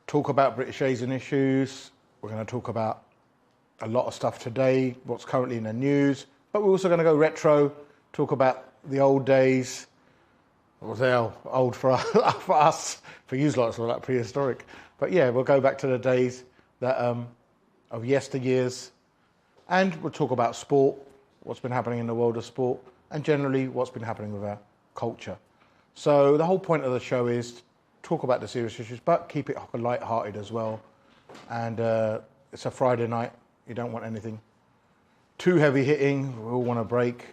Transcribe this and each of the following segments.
talk about British Asian issues. We're going to talk about a lot of stuff today, what's currently in the news. But we're also going to go retro, talk about the old days. Well, they're old for us, for you lot, it's all like prehistoric. But yeah, we'll go back to the days that of yesteryears. And we'll talk about sport, what's been happening in the world of sport, and generally what's been happening with our culture. So the whole point of the show is talk about the serious issues, but keep it light-hearted as well. And it's a Friday night. You don't want anything too heavy-hitting. We all want a break.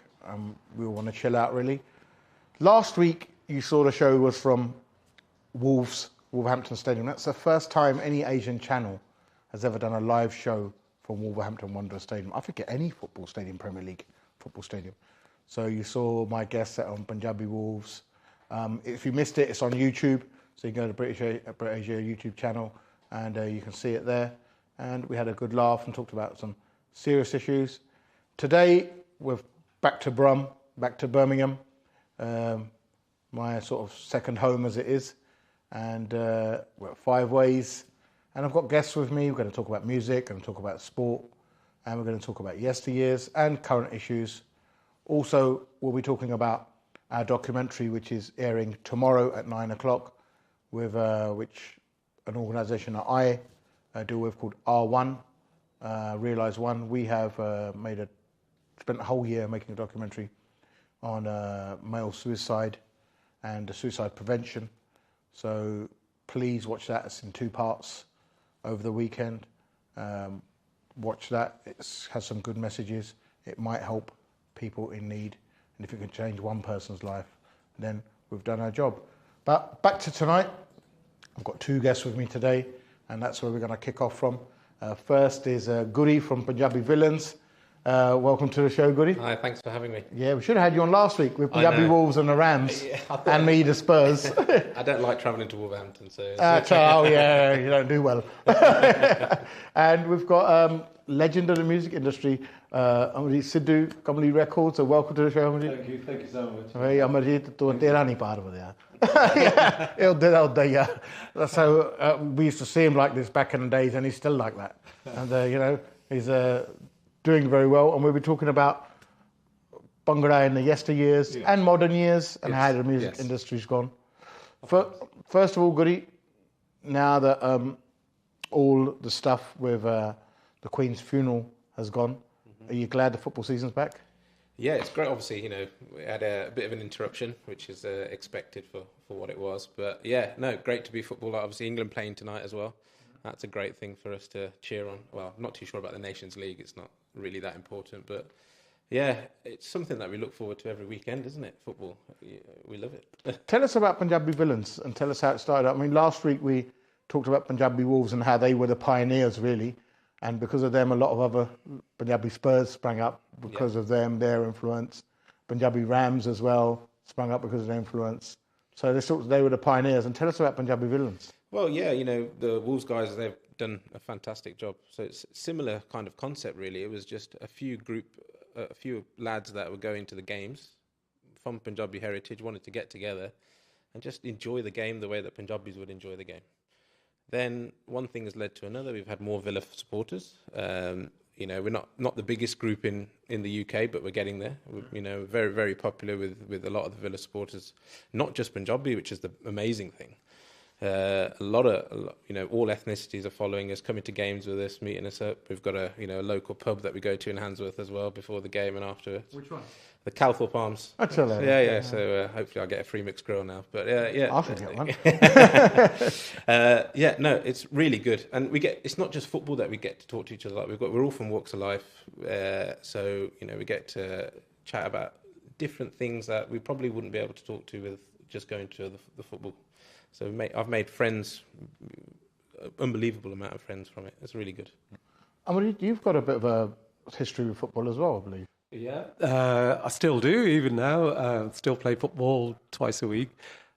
We all want to chill out, really. Last week, you saw the show was from Wolverhampton Stadium. That's the first time any Asian channel has ever done a live show from Wolverhampton Wanderers Stadium. I think at any football stadium, Premier League football stadium. So you saw my guest set on Punjabi Wolves. If you missed it, it's on YouTube. So you can go to British Asia YouTube channel and you can see it there. And we had a good laugh and talked about some serious issues. Today, we're back to Birmingham, my sort of second home as it is. And we're at Five Ways. And I've got guests with me. We're going to talk about music, going to talk about sport, and we're going to talk about yesteryears and current issues. Also, we'll be talking about our documentary, which is airing tomorrow at 9 o'clock, with which an organisation that I deal with called R1, Realise One. We have spent a whole year making a documentary on male suicide and suicide prevention. So please watch that. It's in 2 parts over the weekend. Watch that. It has some good messages. It might help people in need. And if it can change one person's life, then we've done our job. But back to tonight. I've got 2 guests with me today, and that's where we're going to kick off from. First is Guri from Punjabi Villains. Welcome to the show, Guri. Hi, thanks for having me. Yeah, we should have had you on last week with Punjabi Wolves and the Rams, and me, the Spurs. I don't like travelling to Wolverhampton, so... oh, yeah, you don't do well. And we've got legend of the music industry, Amrit Sidhu, Kamali Records. So welcome to the show, Amrit. Thank you so much. Hey, Amrit, tu tera nahi paar vadya. Yeah, so we used to see him like this back in the days, and he's still like that. And he's doing very well. And we'll be talking about Bhangra in the yesteryears and modern years, and how the music industry's gone. First of all, Guri, now that all the stuff with the Queen's funeral has gone, are you glad the football season's back? Yeah, it's great. Obviously, we had a bit of an interruption, which is expected for what it was. But yeah, no, great to be football. Obviously, England playing tonight as well. That's a great thing for us to cheer on. Well, I'm not too sure about the Nations League. It's not really that important. But yeah, it's something that we look forward to every weekend, isn't it? Football. We love it. Tell us about Punjabi Villains and tell us how it started. I mean, last week we talked about Punjabi Wolves and how they were the pioneers, really. And because of them, a lot of other Punjabi Spurs sprang up because of them, their influence. Punjabi Rams as well sprung up because of their influence. So they were the pioneers. And tell us about Punjabi Villains. Well, yeah, the Wolves guys, they've done a fantastic job. So it's a similar kind of concept, really. It was just a few lads that were going to the games from Punjabi heritage, wanted to get together and just enjoy the game the way that Punjabis would enjoy the game. Then one thing has led to another. We've had more Villa supporters. We're not the biggest group in the UK, but we're getting there. We're, very, very popular with a lot of the Villa supporters, not just Punjabi, which is the amazing thing. All ethnicities are following us, coming to games with us, meeting us up. We've got a local pub that we go to in Handsworth as well before the game and afterwards. Which one? The Calthorpe Arms. That's hilarious. Yeah. So hopefully I'll get a free mixed grill now. But yeah. I should get one. It's really good. And it's not just football that we get to talk to each other like. We're all from walks of life. So we get to chat about different things that we probably wouldn't be able to talk to with just going to the football. So I've made friends, unbelievable amount of friends from it. It's really good. I mean, you've got a bit of a history with football as well, I believe. Yeah, I still do, even now. Still play football twice a week.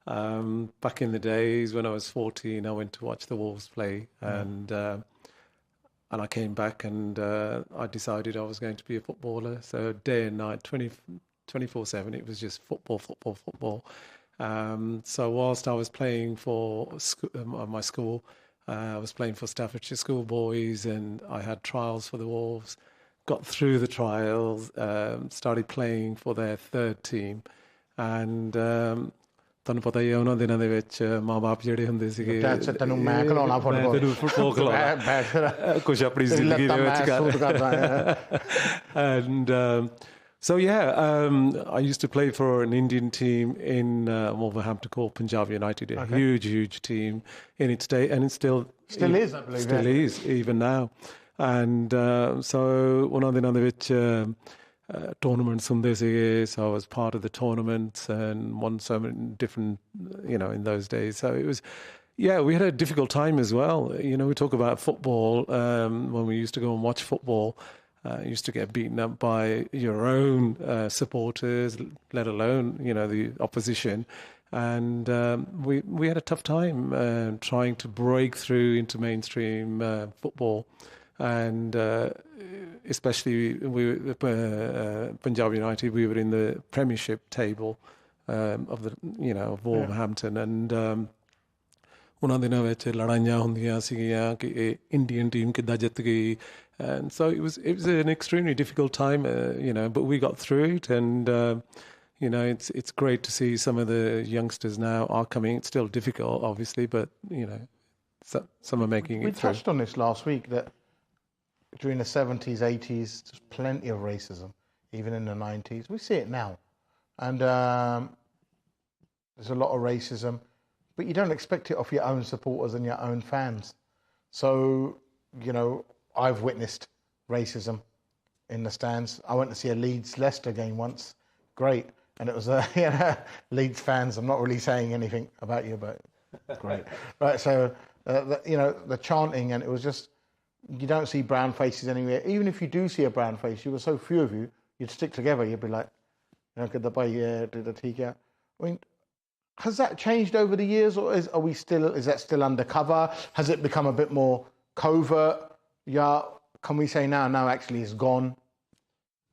Back in the days when I was 14, I went to watch the Wolves play, and I came back and I decided I was going to be a footballer. So day and night, 24/7, it was just football. So whilst I was playing for my school, I was playing for Staffordshire schoolboys, and I had trials for the Wolves. Got through the trials, started playing for their third team, and ਤੁਹਾਨੂੰ ਪਤਾ ਹੀ ਹੈ ਉਹਨਾਂ ਦਿਨਾਂ ਦੇ ਵਿੱਚ ਮਾਂ-ਬਾਪ ਜਿਹੜੇ ਹੁੰਦੇ ਸੀਗੇ ਤੈਨੂੰ ਮੈਂ ਖਿਲਾਉਣਾ ਫੁੱਟਬਾਲ ਖਿਲਾਉਣਾ ਕੁਝ ਆਪਣੀ ਜ਼ਿੰਦਗੀ ਦੇ ਵਿੱਚ ਕਰ and so yeah, I used to play for an Indian team in Wolverhampton called Punjabi United, a huge team in its day, and it still is, I believe. Still is, even now. And so ਉਹਨਾਂ ਦਿਨਾਂ ਦੇ ਵਿੱਚ tournaments ਹੁੰਦੇ ਸੀਗੇ, so I was part of the tournaments and won so many different, in those days. So it was, we had a difficult time as well. We talk about football, when we used to go and watch football, used to get beaten up by your own supporters, let alone, the opposition. And we had a tough time trying to break through into mainstream football. And especially Punjabi United, we were in the Premiership table of the of Wolverhampton, and ਉਹਨਾਂ ਦਿਨਾਂ ਵਿੱਚ ਲੜਾਈਆਂ ਹੁੰਦੀਆਂ ਸੀਗੀਆਂ ਕਿ ਇਹ Indian team ਕਿੱਦਾਂ ਜਿੱਤ ਗਈ, and so it was an extremely difficult time, but we got through it, and it's great to see some of the youngsters now are coming. It's still difficult, obviously, but some are making it through. We touched on this last week, that during the 70s, 80s, there's plenty of racism, even in the 90s. We see it now. And there's a lot of racism, but you don't expect it off your own supporters and your own fans. So, I've witnessed racism in the stands. I went to see a Leeds-Leicester game once. Great. And it was Leeds fans. I'm not really saying anything about you, but great. Right, so, the chanting, and it was just, you don't see brown faces anywhere. Even if you do see a brown face, you were so few of you, you'd stick together. You'd be like, I mean, has that changed over the years, or is that still undercover? Has it become a bit more covert? Yeah, can we say now actually it's gone?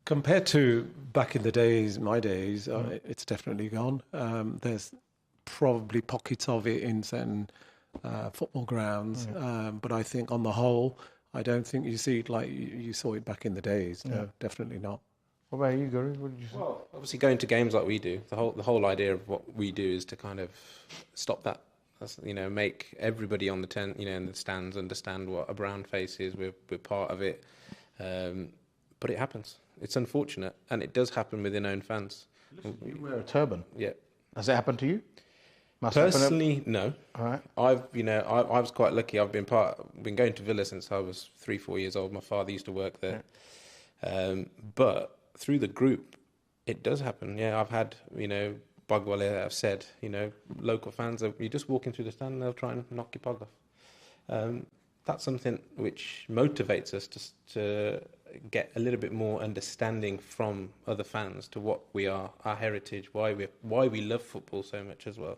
Compared to back in the days, my days, it's definitely gone. There's probably pockets of it in certain football grounds, but I think on the whole, I don't think you see it like you saw it back in the days. No, definitely not. What about you, Guru? What did you say? Well, obviously going to games like we do, the whole idea of what we do is to kind of stop that. That's, make everybody on the tent, in the stands understand what a brown face is. We're part of it, but it happens. It's unfortunate, and it does happen within own fans. Listen, you wear a turban. Yeah. Has it happened to you? Personally, no. All right. I was quite lucky. I've been going to Villa since I was 3-4 years old. My father used to work there. Yeah. But through the group, it does happen. Yeah, I've had, Bagwale have said, local fans, you just walking through the stand and they'll try and knock your pug off. That's something which motivates us to get a little bit more understanding from other fans to what we are, our heritage, why we love football so much as well.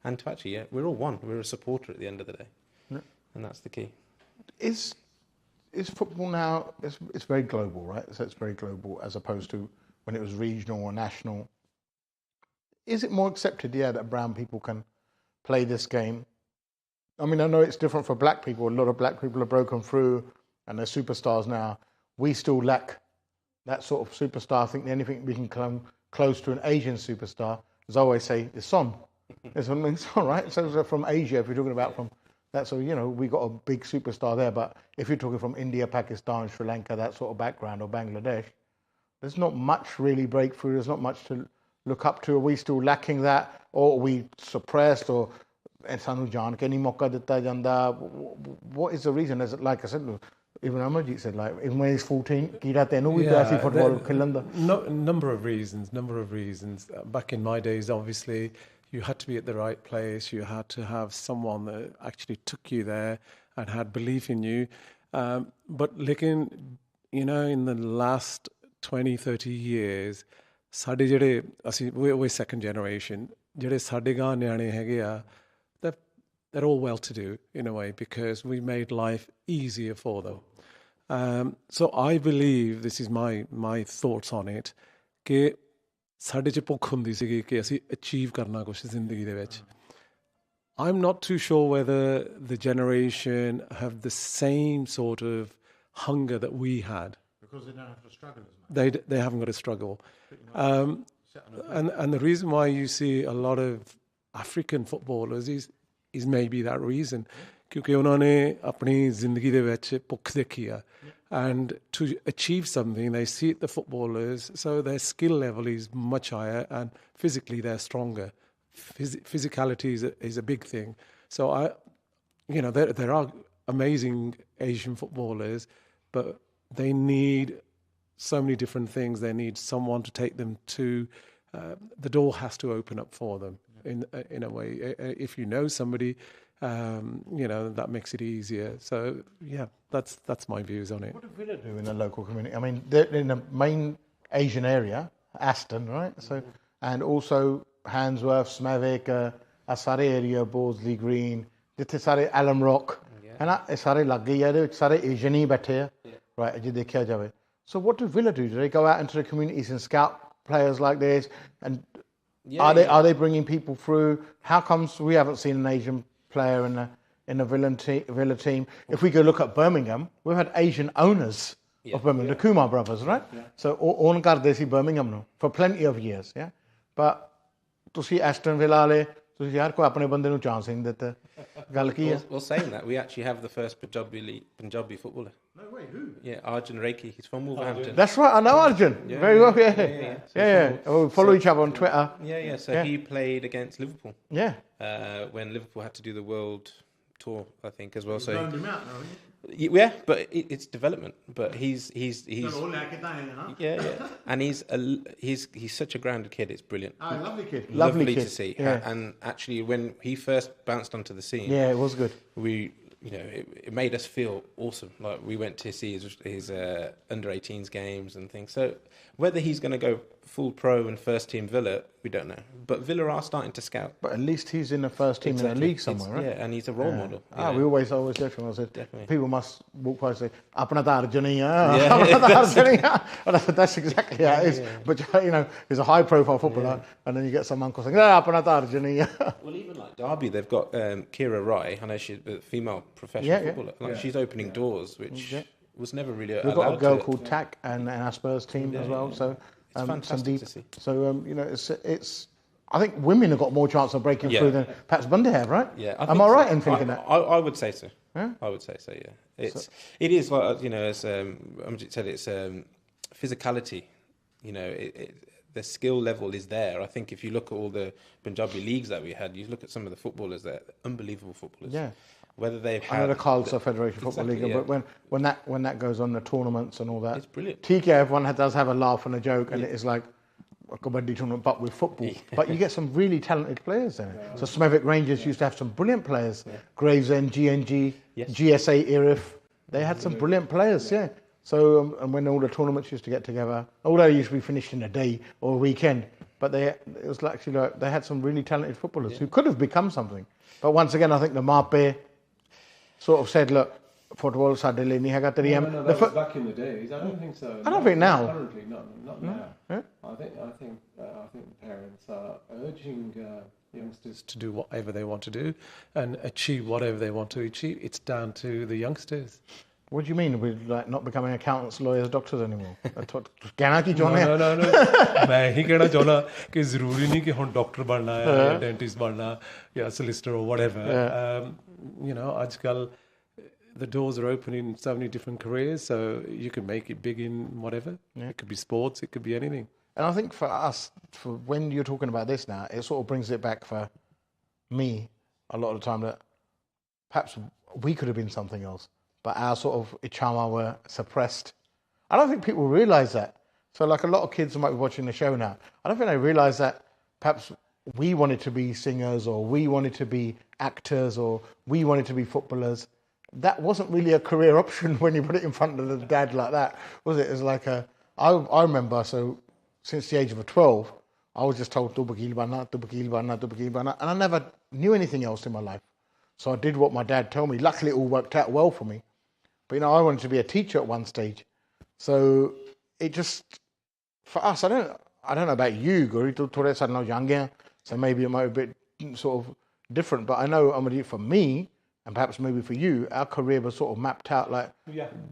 And to actually, we're all one. We're a supporter at the end of the day. Yeah. And that's the key. Is football now, it's very global, right? So it's very global as opposed to when it was regional or national. Is it more accepted, that brown people can play this game? I mean, I know it's different for black people. A lot of black people have broken through and they're superstars now. We still lack that sort of superstar. I think the only thing we can come close to an Asian superstar, as I always say, is Son. It's all right. So from Asia, if you're talking about from that, so we got a big superstar there. But if you're talking from India, Pakistan, Sri Lanka, that sort of background, or Bangladesh, there's not much really breakthrough. There's not much to look up to. Are we still lacking that, or are we suppressed, or what is the reason? As like I said, even Amarjeet said, even when he's 14, number of reasons. Back in my days, obviously, you had to be at the right place. You had to have someone that actually took you there and had belief in you. But in the last 20, 30 years, we're second generation. They're all well-to-do in a way because we made life easier for them. So I believe, this is my thoughts on it, कि साढ़े च भुख हुंदी सी कि असीं achieve करना कुछ जिंदगी दे विच I'm not too sure whether the generation have the same sort of hunger that we had. Because they don't have to struggle as much. They haven't got to struggle. And the reason why you see a lot of African footballers is maybe that reason. क्योंकि उन्होंने अपनी जिंदगी दे विच भुख देखी है. And to achieve something, they see it, the footballers, so their skill level is much higher and physically they're stronger. Physicality is a big thing. So there are amazing Asian footballers, but they need so many different things. They need someone to take them to. The door has to open up for them in a way. If you know somebody, that makes it easier. So yeah, that's my views on it. What do Villa do in the local community? I mean, they're in the main Asian area, Aston, right? So, and also Handsworth, Smethwick, Asare area, Borsley Green, जिथे सारे Alum Rock, है ना? ये सारे लग गए यार, सारे Asian ही बैठे हैं, right? जो देखा जाए. So what do Villa do? Do they go out into the communities and scout players like this? And are they bringing people through? How comes we haven't seen an Asian player in the Villa team? If we go look at Birmingham, we've had Asian owners of Birmingham, the Kumar brothers, right? Yeah. So own ਕਰਦੇ ਸੀ Birmingham ਨੂੰ for plenty of years, yeah. But ਤੁਸੀਂ Aston Villa ਵਾਲੇ ਤੁਸੀਂ ਯਾਰ ਕੋਈ ਆਪਣੇ ਬੰਦੇ ਨੂੰ ਚਾਂਸ ਨਹੀਂ ਦਿੱਤਾ. ਗੱਲ ਕੀ ਹੈ? Well, saying that, we actually have the first Punjabi footballer. No way, who? Yeah, Arjun Reiki. He's from Wolverhampton. That's right, I know Arjun. Very well, yeah. We follow each other on Twitter. Yeah. So he played against Liverpool. Yeah. When Liverpool had to do the world tour, I think, as well. So Burned him out, haven't you? Yeah, but it's development. But he's and he's such a grounded kid. It's brilliant. Oh, lovely kid. Lovely kid. to see. Yeah. And actually, when he first bounced onto the scene, it was good. It made us feel awesome. Like we went to see his under 18s games and things. So whether he's going to go full pro and first team Villa, we don't know. But Villa are starting to scout. But at least he's in the first team in the league somewhere, right? Yeah, and he's a role model. We always said to him, I said, definitely. People must walk past and say, "Apna ta Arjun hi hai, apna ta Arjun hi hai." And I said, that's exactly how it is. But he's a high profile footballer, and then you get some uncle saying, "Apna ta Arjun hi hai." Well, even like Derby, they've got Kira Rai. I know she's a female professional footballer. She's opening doors, which was never really allowed. We've got a girl called Tak and our Spurs team as well. So it's fantastic to see. So it's. I think women have got more chance of breaking through than perhaps Bundy have, right? Yeah. Am I right in thinking that? I would say so. Yeah? I would say so. Yeah. It is like as Amjit said, it's physicality. The skill level is there. I think if you look at all the Punjabi leagues that we had, you look at some of the footballers there, unbelievable footballers. Yeah. Whether they've had... I know the Khalsa Federation Football League, but when that goes on, the tournaments and all that... It's brilliant. TK, everyone does have a laugh and a joke, and it is like a kabaddi tournament, but with football. But you get some really talented players there. So Smethwick Rangers used to have some brilliant players. Gravesend, GNG, GSA, Irif. They had some brilliant players, So and when all the tournaments used to get together, although they used to be finished in a day or a weekend, but it was actually like they had some really talented footballers who could have become something. But once again, I think the Mape sort of said, look, football sadly nahi hega teri that was back in the days. I don't think so. I don't think now. Currently, not now. Yeah? I think parents are urging youngsters to do whatever they want to do and achieve whatever they want to achieve. It's down to the youngsters. What do you mean with like not becoming accountants, lawyers, doctors anymore? कहना की चाहते हैं? No. मैं ही कहना चाहना कि ज़रूरी नहीं कि हम डॉक्टर बनना है या डेंटिस्ट बनना या solicitor or whatever. आजकल the doors are open in so many different careers, so you can make it big in whatever. It could be sports, it could be anything. And I think for us, for when you're talking about this now, it sort of brings it back for me a lot of the time that perhaps we could have been something else, but our sort of ichama were suppressed. I don't think people realise that. So like a lot of kids who might be watching the show now, I don't think they realise that perhaps we wanted to be singers or we wanted to be actors or we wanted to be footballers. That wasn't really a career option when you put it in front of the dad like that, was it? It was like I remember, so since the age of 12, I was just told, tu bakil bana, and I never knew anything else in my life. So I did what my dad told me. Luckily, it all worked out well for me. But, I wanted to be a teacher at one stage. So it just, for us, I don't know about you, Guru, so maybe it might be a bit sort of different. But I know, for me, and perhaps maybe for you, our career was sort of mapped out like,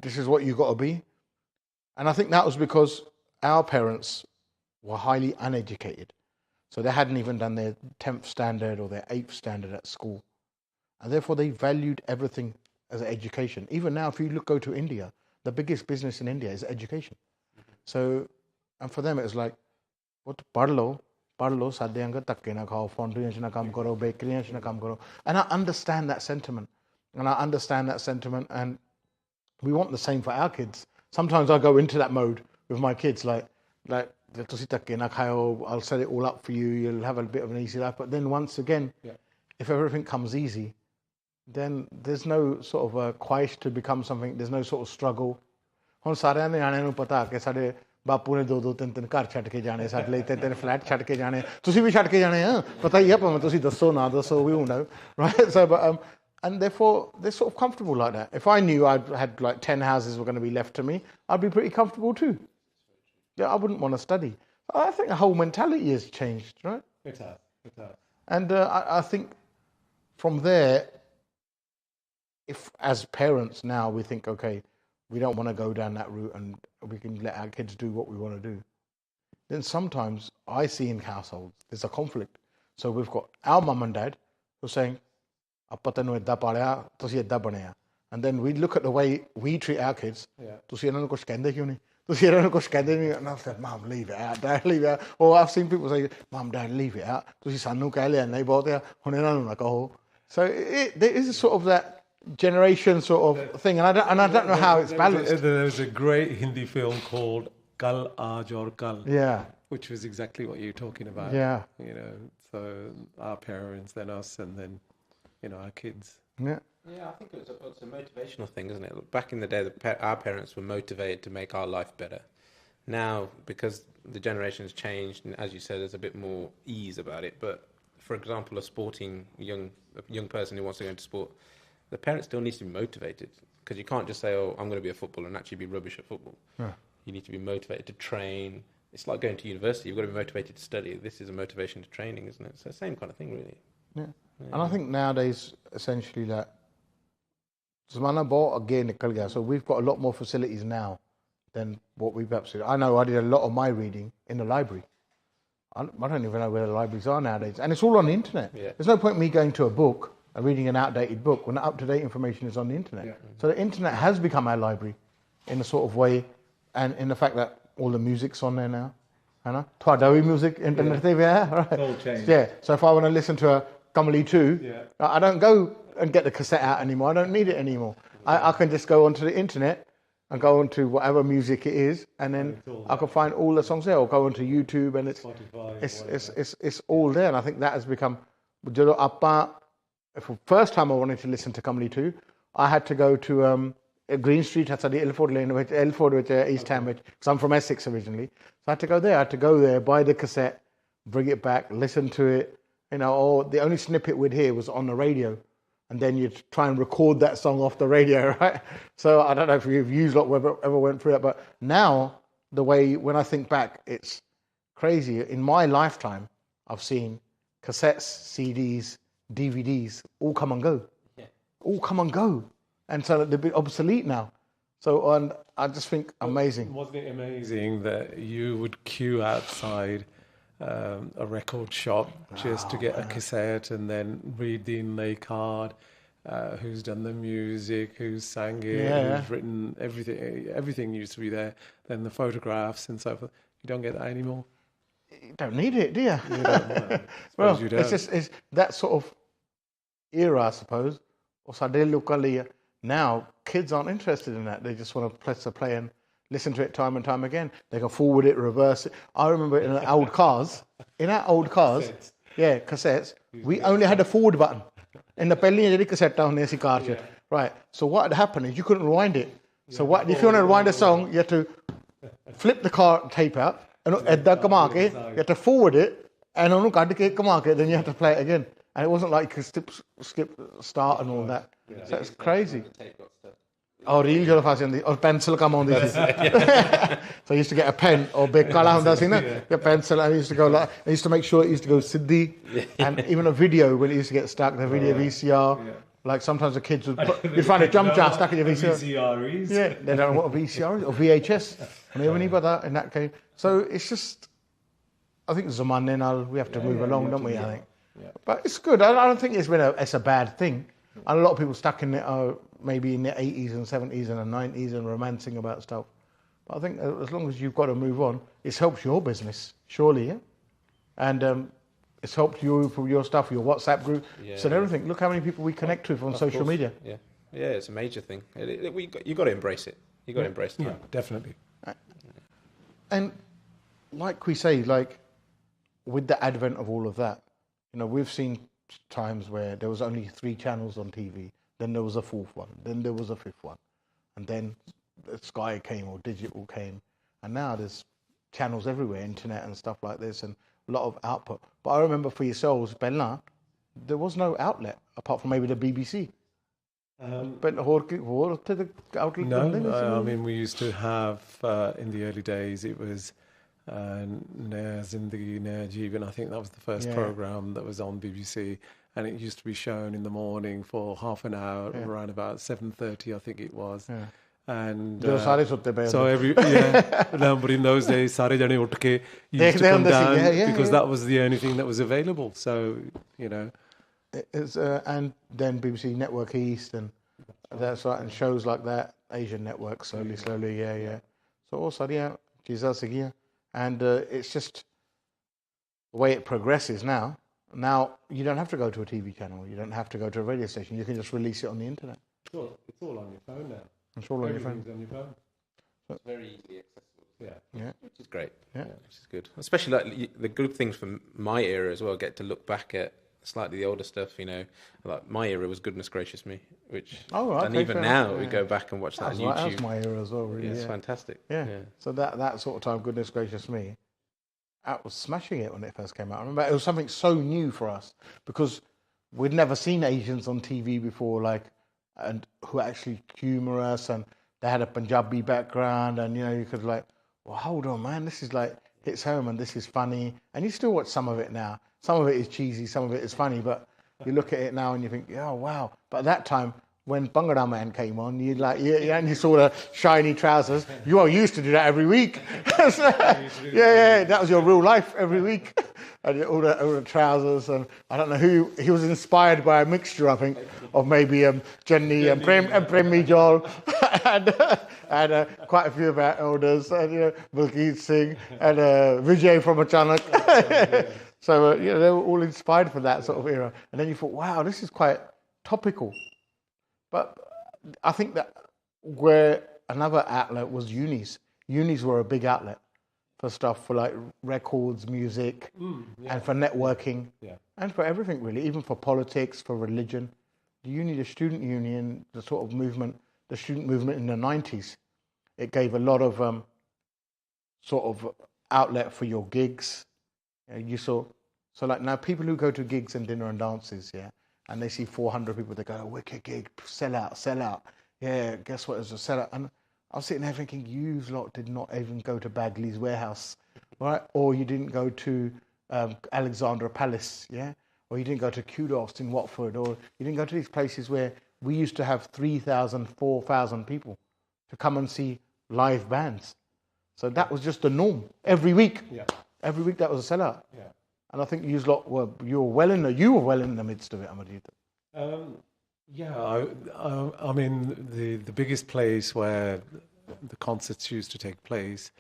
this is what you got to be. And I think that was because our parents were highly uneducated. So they hadn't even done their 10th standard or their 8th standard at school. And therefore they valued everything as education. Even now, if you go to India, the biggest business in India is education. So, and for them it was like, what, parlo, sadhyanga takke na khao, foundry na kam karo, bakery na kam karo. And I understand that sentiment. And we want the same for our kids. Sometimes I go into that mode with my kids, like I'll set it all up for you, you'll have a bit of an easy life. But then once again, if everything comes easy, then there's no sort of a quiet to become something, there's no sort of struggle. ਹੁਣ ਸਾਰਿਆਂ ਦੇ ਆਣੇ ਨੂੰ ਪਤਾ ਕਿ ਸਾਡੇ ਬਾਪੂ ਨੇ 2-3 ਘਰ ਛੱਡ ਕੇ ਜਾਣੇ, ਸਾਡੇ ਲਈ 3 ਫਲੈਟ ਛੱਡ ਕੇ ਜਾਣੇ, ਤੁਸੀਂ ਵੀ ਛੱਡ ਕੇ ਜਾਣੇ ਆ, ਪਤਾ ਹੀ ਆ, ਭਾਵੇਂ ਤੁਸੀਂ ਦੱਸੋ ਨਾ ਦੱਸੋ, we all know, right? So, but, and therefore, they're sort of comfortable like that. If I knew I had like 10 houses were going to be left to me, I'd be pretty comfortable too. Yeah, I wouldn't want to study. I think the whole mentality has changed, right? It has. And I think from there, if as parents now we think, okay, we don't want to go down that route and we can let our kids do what we want to do, then sometimes I see in households there's a conflict. So we've got our mum and dad who are saying, "Appa tenu idda palya, tusi idda banaya," and then we look at the way we treat our kids. Tusi enna nu kuch kende kyun nahi? Tusi enna nu kuch kende nahi? And I've said, "Mum, leave it out. Dad, leave it out." Or I've seen people say, "Mum, Dad, leave it out. Tusi sanu keh liya nahi bahut hai. Hun enna nu na kaho." So there is a sort of that generation sort of thing, and I don't know how it's balanced. There was a great Hindi film called Kal Aaj Aur Kal, which was exactly what you're talking about. Yeah, you know, so our parents, then us, and then our kids. Yeah, I think it's a motivational thing, isn't it? Back in the day, our parents were motivated to make our life better. Now, because the generation's changed, and as you said, there's a bit more ease about it. But for example, a young person who wants to go into sport, the parent still needs to be motivated, because you can't just say, "Oh, I'm going to be a footballer," and actually be rubbish at football. You need to be motivated to train. It's like going to university. You've got to be motivated to study. This is a motivation to training, isn't it? So the same kind of thing, really. Yeah. And I think nowadays, essentially, that zamana bahut agge nikal gaya. So we've got a lot more facilities now than what we've perhaps did. I know I did a lot of my reading in the library. I don't even know where the libraries are nowadays. And it's all on the internet. There's no point in me going to a book and reading an outdated book when the up-to-date information is on the internet. So the internet has become our library in a sort of way, and in the fact that all the music's on there now. Twadawi music, internet, right? It's all changed. Yeah, so if I want to listen to a Kamali 2, I don't go and get the cassette out anymore. I don't need it anymore. I can just go onto the internet and go onto whatever music it is, and then I can find all the songs there, or go onto YouTube, and it's all there. And I think that has become... The first time I wanted to listen to Kamali 2, I had to go to Green Street, that's the Ilford Lane, Ilford, East Ham, because I'm from Essex originally. So I had to go there, buy the cassette, bring it back, listen to it, or the only snippet we'd hear was on the radio. And then you'd try and record that song off the radio, right? So I don't know if you've used ever went through it, but now the way, when I think back, it's crazy. In my lifetime, I've seen cassettes, CDs, DVDs all come and go. All come and go. And so they're a bit obsolete now. So and I just think amazing. Wasn't it amazing that you would queue outside a record shop just to get a cassette, and then read the inlay card, who's done the music, who's sang it, who's written everything used to be there. Then the photographs and so forth. You don't get that anymore. You don't need it, do you? You don't. Well, you don't. It's that sort of era, I suppose. Now, kids aren't interested in that. They just want to press the play and listen to it time and time again. They can forward it, reverse it. I remember in our old cars, cassettes, we only had a forward button. In the pelli cassette down there, car. Right. So what had happened is you couldn't rewind it. So what if you want to rewind a song, you have to flip the car tape out, and you have to forward it, and then you have to play it again. And it wasn't like you could skip start and all that. So it's crazy. और reel जो फांसी होंदी और pencil कम होंदी थी. So I used to get a pen or big kala honda सी ना, a pencil. I used to go like, I used to make sure it used to go siddhi, and even a video when it used to get stuck, the video VCR. Like sometimes the kids would put, you'd find a jump jar stuck in your VCR. Yeah, they don't know what a VCR is or VHS. नहीं पता in that case. So it's just, I think zamane naal we have to move along, don't we? I think. But it's good. I don't think it's a bad thing. And a lot of people stuck in it maybe in the 80s and 70s and the 90s and romancing about stuff. But I think as long as you've got to move on, it helps your business, surely, yeah? And it's helped you for your stuff, your WhatsApp group, and everything. Look how many people we connect with on social media. Yeah, it's a major thing. You got to embrace it. You got to embrace it. Yeah, definitely. And like we say, like with the advent of all of that, you know, we've seen times where there was only 3 channels on TV, then there was a 4th one, then there was a 5th one, and then Sky came or digital came, and now there's channels everywhere, internet and stuff like this, and a lot of output. But I remember for yourselves, Bella, there was no outlet apart from maybe the BBC. But outlet? No, I mean we used to have in the early days. It was Zindagi Nair Jeevan. I think that was the first program that was on BBC, and it used to be shown in the morning for half an hour, around about 7:30, I think it was. And so but in those days, sare jane uth ke used to come down because that was the only thing that was available. So you know, and then BBC Network East and that's right, and shows like that, Asian Network, slowly, So also, Jesus again. And it's just the way it progresses now. Now, you don't have to go to a TV channel. You don't have to go to a radio station. You can just release it on the internet. Sure. It's all on your phone now. It's all on your phone. On your phone. It's very easily accessible. Yeah. Which is great. Yeah. Which is good. Especially like the good things from my era as well, get to look back at slightly the older stuff, you know. Like my era was Goodness Gracious Me, which and even now we go back and watch that on YouTube. That was my era as well, really. It's fantastic. Yeah. So that sort of time, Goodness Gracious Me, that was smashing it when it first came out. I remember it was something so new for us because we'd never seen Asians on TV before, like, and who were actually humorous, and they had a Punjabi background, and you know, you could like, well, hold on, man, this is like hits home, and this is funny, and you still watch some of it now. Some of it is cheesy, some of it is funny, but you look at it now and you think, oh wow. But at that time, when Bhangra Man came on, you and you saw the shiny trousers. You are used to do that every week. That was your real life every week. And all the trousers, and I don't know who he was inspired by a mixture, I think, of maybe Jenny and Prem Mijol, and quite a few of our elders, and Baljeet Singh and Vijay from Achanak. So they were all inspired from that sort of era. And then you thought, wow, this is quite topical. But I think that where another outlet was unis. Unis were a big outlet for stuff, for like records, music, and for networking, and for everything really, even for politics, for religion. The student union, the sort of movement, the student movement in the 90s, it gave a lot of sort of outlet for your gigs. You saw, so like now people who go to gigs and dinner and dances, and they see 400 people, they go, oh, wicked gig, sell out. Yeah, guess what, it's a sellout. And I was sitting there thinking, you lot did not even go to Bagley's Warehouse, right? Or you didn't go to Alexandra Palace, or you didn't go to Kudos in Watford, or you didn't go to these places where we used to have 3,000, 4,000 people to come and see live bands. So that was just the norm every week. Every week that was a sellout. And I think you were well in the midst of it, Amadita. I mean, the biggest place where the concerts used to take place,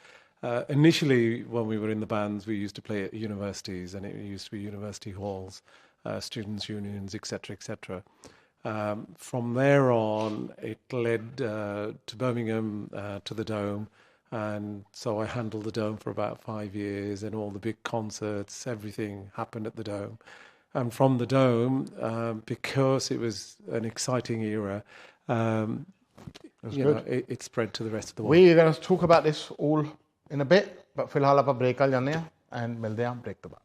initially when we were in the bands, we used to play at universities, and it used to be university halls, students' unions, etc., etc. From there on, it led to Birmingham, to the Dome, and so I handled the Dome for about 5 years, and all the big concerts, everything happened at the Dome. And from the Dome, because it was an exciting era, it spread to the rest of the world. We're going to talk about this all in a bit, but फिलहाल आप break कर जाने हैं and मिलते हैं break के बाद.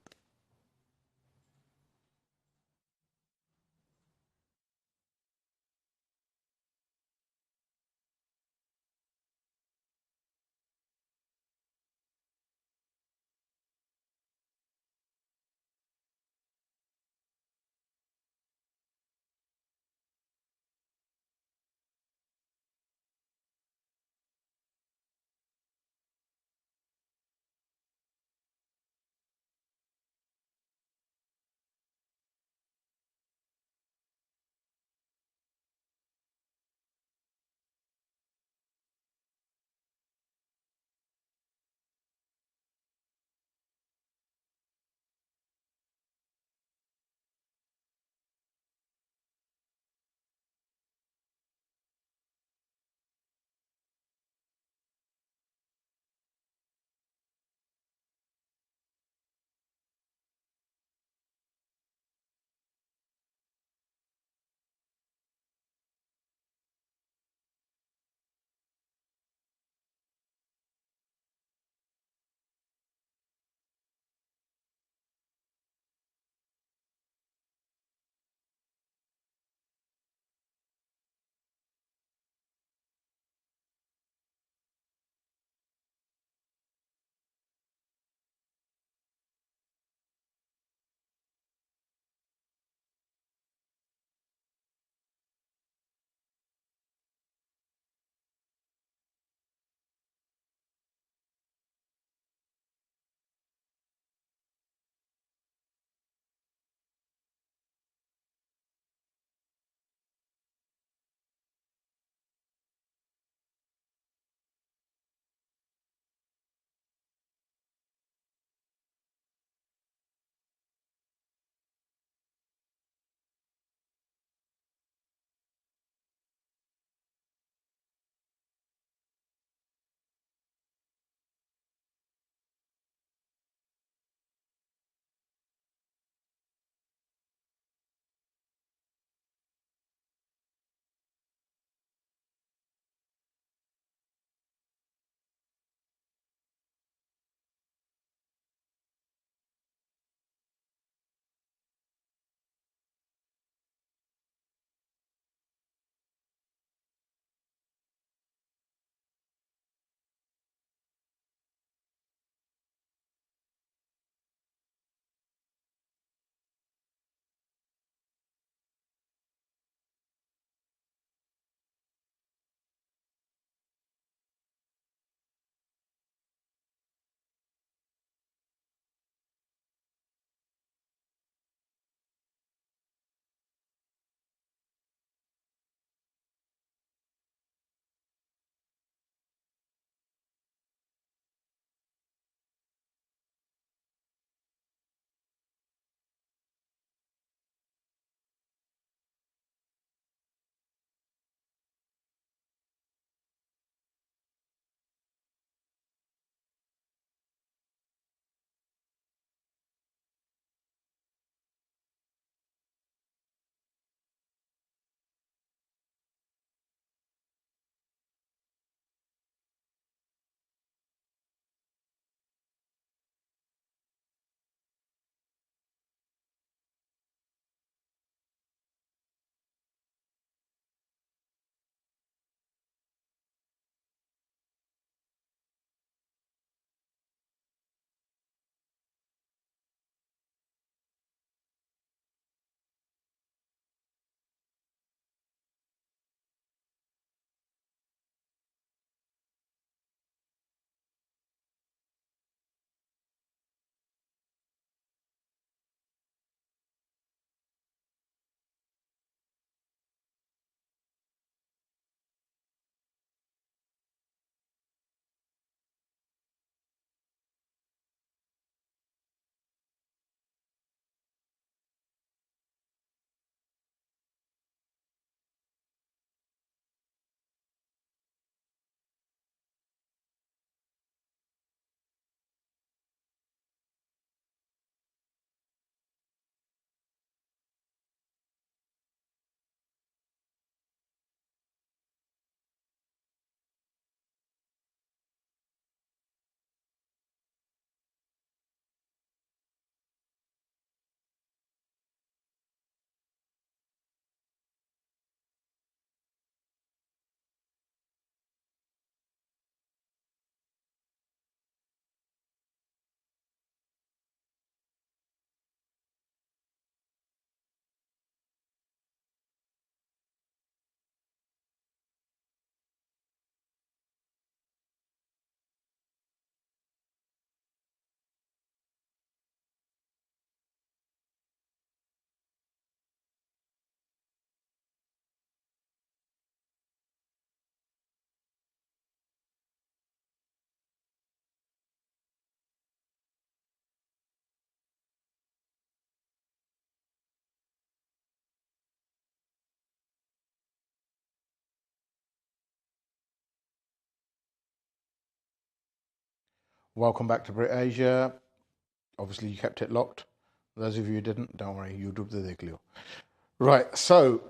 Welcome back to Brit Asia. Obviously, you kept it locked. Those of you who didn't, don't worry, YouTube the dekh liyo. Right, so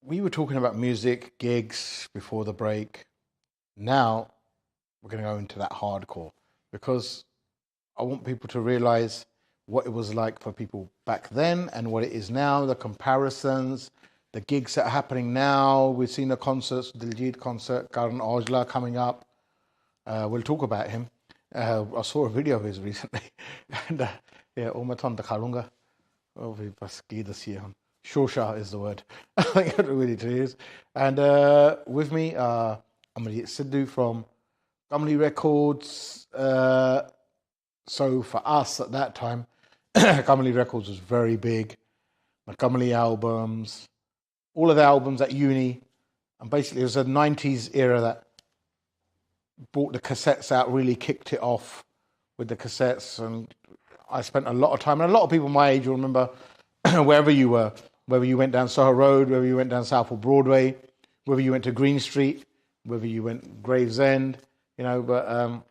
we were talking about music, gigs before the break. Now we're going to go into that hardcore because I want people to realize what it was like for people back then and what it is now, the comparisons, the gigs that are happening now. We've seen the concerts, the Diljit concert, Karan Aujla coming up. We'll talk about him. I saw a video of his recently. And yeah, Umaton Dakhalunga. Shosha is the word. I think it really is. And with me, Amarjit Sidhu from Kamli Records. So for us at that time, Kamli Records was very big. The Kamli albums, all of the albums at uni. And basically it was a 90's era that brought the cassettes out, really kicked it off with the cassettes. And I spent a lot of time, and a lot of people my age will remember wherever you were, whether you went down Soho Road, whether you went down Southall Broadway, whether you went to Green Street, whether you went Gravesend, but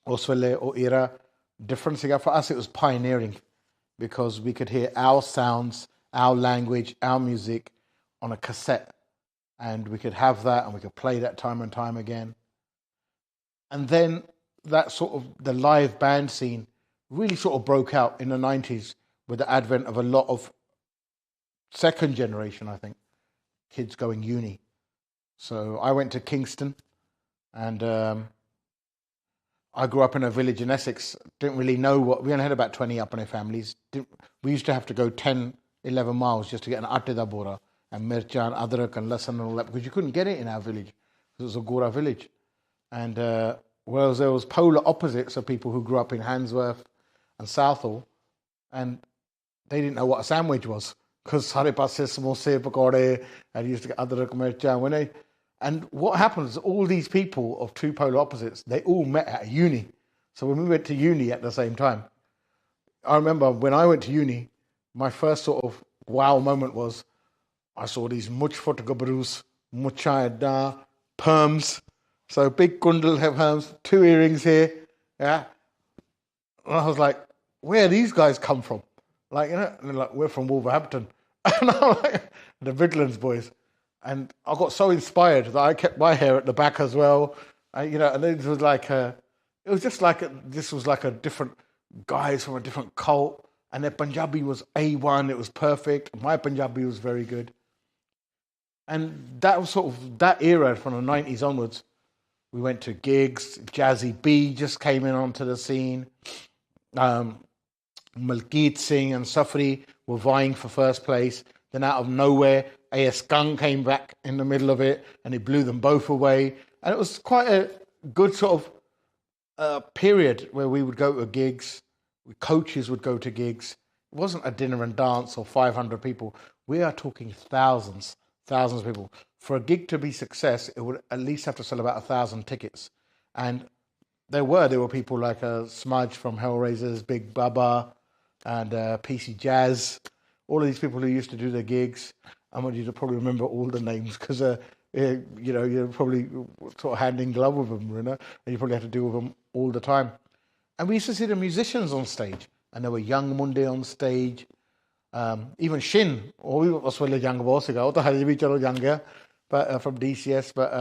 Oswelle or Era, difference. For us, it was pioneering because we could hear our sounds, our language, our music on a cassette. And we could have that and we could play that time and time again. And then that sort of, the live band scene really sort of broke out in the 90's with the advent of a lot of second generation, I think, kids going uni. So I went to Kingston and I grew up in a village in Essex. Didn't really know we only had about 20 Apne families. We used to have to go 10, 11 miles just to get an atte da bora and mirchan, adrak and lasan and all that because you couldn't get it in our village. It was a Gora village. And whereas there was polar opposites of people who grew up in Handsworth and Southall, and they didn't know what a sandwich was because sare passe samosa, pakode, and used to get adrak, mirchan. And what happens, all these people of two polar opposites, they all met at a uni. So when we went to uni at the same time, I remember when I went to uni, my first sort of wow moment was I saw these much photogabarus, muchayada, perms. So big gundal have perms, 2 earrings here. Yeah. And I was like, where do these guys come from? Like, and they're like, we're from Wolverhampton. And I'm like, the Midlands boys. And I got so inspired that I kept my hair at the back as well. And it was like this was like a different guys from a different cult. And their Punjabi was A1. It was perfect. My Punjabi was very good. And that was sort of that era from the 90's onwards. We went to gigs. Jazzy B just came in onto the scene. Malkeet Singh and Safri were vying for first place. Then out of nowhere, A.S. Gung came back in the middle of it and he blew them both away. And it was quite a good sort of period where we would go to gigs. Coaches would go to gigs. It wasn't a dinner and dance or 500 people. We are talking thousands of people. For a gig to be success, it would at least have to sell about 1,000 tickets. And there were people like Smudge from Hellraisers, Big Baba, and PC Jazz. All of these people who used to do their gigs. I want you to probably remember all the names because, you're probably sort of hand in glove with them, and you probably have to deal with them all the time. And we used to see the musicians on stage, and there were Young Munde on stage, even Shin, or we was well young boss ago, to have chalo young, but from DCS, but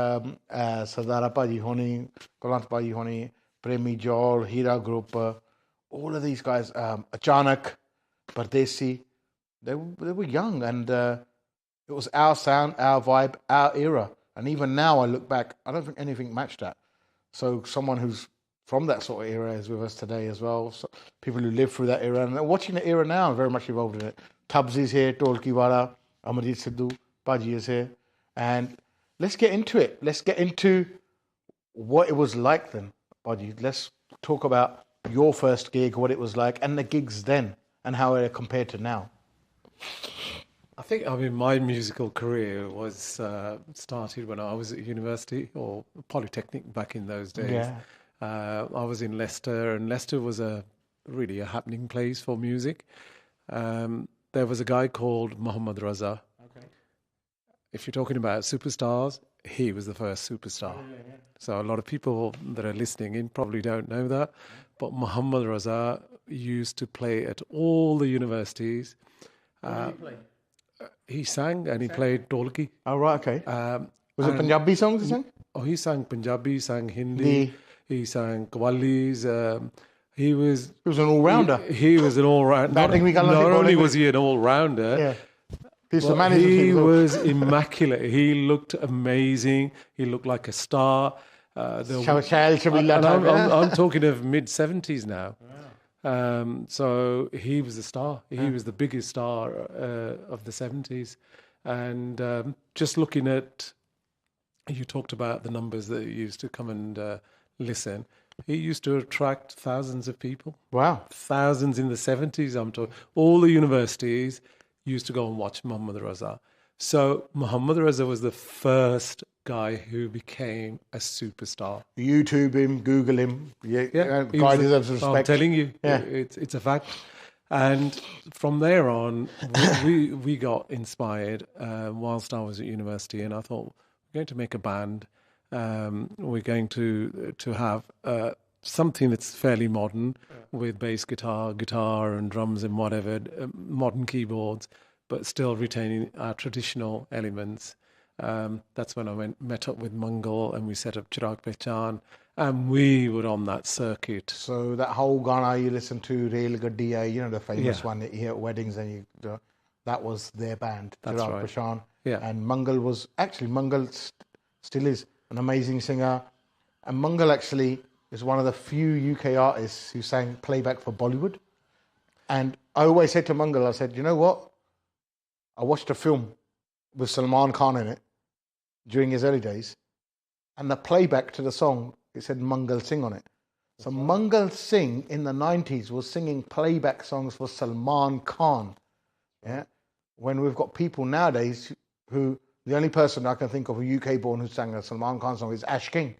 Sardara Paji Honi, Kolant Paji Honi, Premi Jol, Hira Group, all of these guys, Achanak, Pardesi. They were young, and it was our sound, our vibe, our era. And even now I look back, I don't think anything matched that. So someone who's from that sort of era is with us today as well. So people who lived through that era and are watching the era now are very much involved in it. Tubbsy's here, Tolkiwala, Amarjit Sidhu, Baji is here. And let's get into it. Let's get into what it was like then, Baji. Let's talk about your first gig, what it was like, and the gigs then, and how it compared to now. My musical career was started when I was at university or Polytechnic back in those days. Yeah. I was in Leicester, and Leicester was really a happening place for music. There was a guy called Muhammad Raza. Okay. If you're talking about superstars, he was the first superstar. So a lot of people that are listening in probably don't know that. But Muhammad Raza used to play at all the universities. He sang and he played dholki. Oh, right, okay. Was it Punjabi songs he sang? Oh, he sang Punjabi, he sang Hindi, he sang Qawwalis. He was an all-rounder. He was an all-rounder. Not only was he an all-rounder, he was immaculate. He looked amazing. He looked like a star. I'm talking of mid-70s now. So he was a star. He was the biggest star of the 70s. And just looking at, you talked about the numbers that used to come and listen. He used to attract thousands of people. Wow. Thousands in the 70s, I'm talking. All the universities used to go and watch Muhammad Raza. So Muhammad Raza was the first guy who became a superstar. YouTube him, Google him. Guy deserves respect. I'm telling you, it's a fact. And from there on, we got inspired whilst I was at university, and I thought, we're going to make a band. We're going to have something that's fairly modern with bass guitar and drums and whatever, modern keyboards, but still retaining our traditional elements. That's when I met up with Mongol and we set up Chirag Pehchan, and we were on that circuit. So that whole Ghana you listen to, Rail Gaddiya, you know, the famous one that you hear at weddings, and that was their band, Chirag Pehchan. Yeah. And Mongol still is an amazing singer. And Mongol actually is one of the few UK artists who sang playback for Bollywood. And I always said to Mongol, I said, you know what? I watched a film with Salman Khan in it during his early days, and the playback to the song, it said Mongol Singh on it. So Mongol Singh in the 90s was singing playback songs for Salman Khan. Yeah, when we've got people nowadays who, the only person I can think of a UK born who sang a Salman Khan song is Ash King.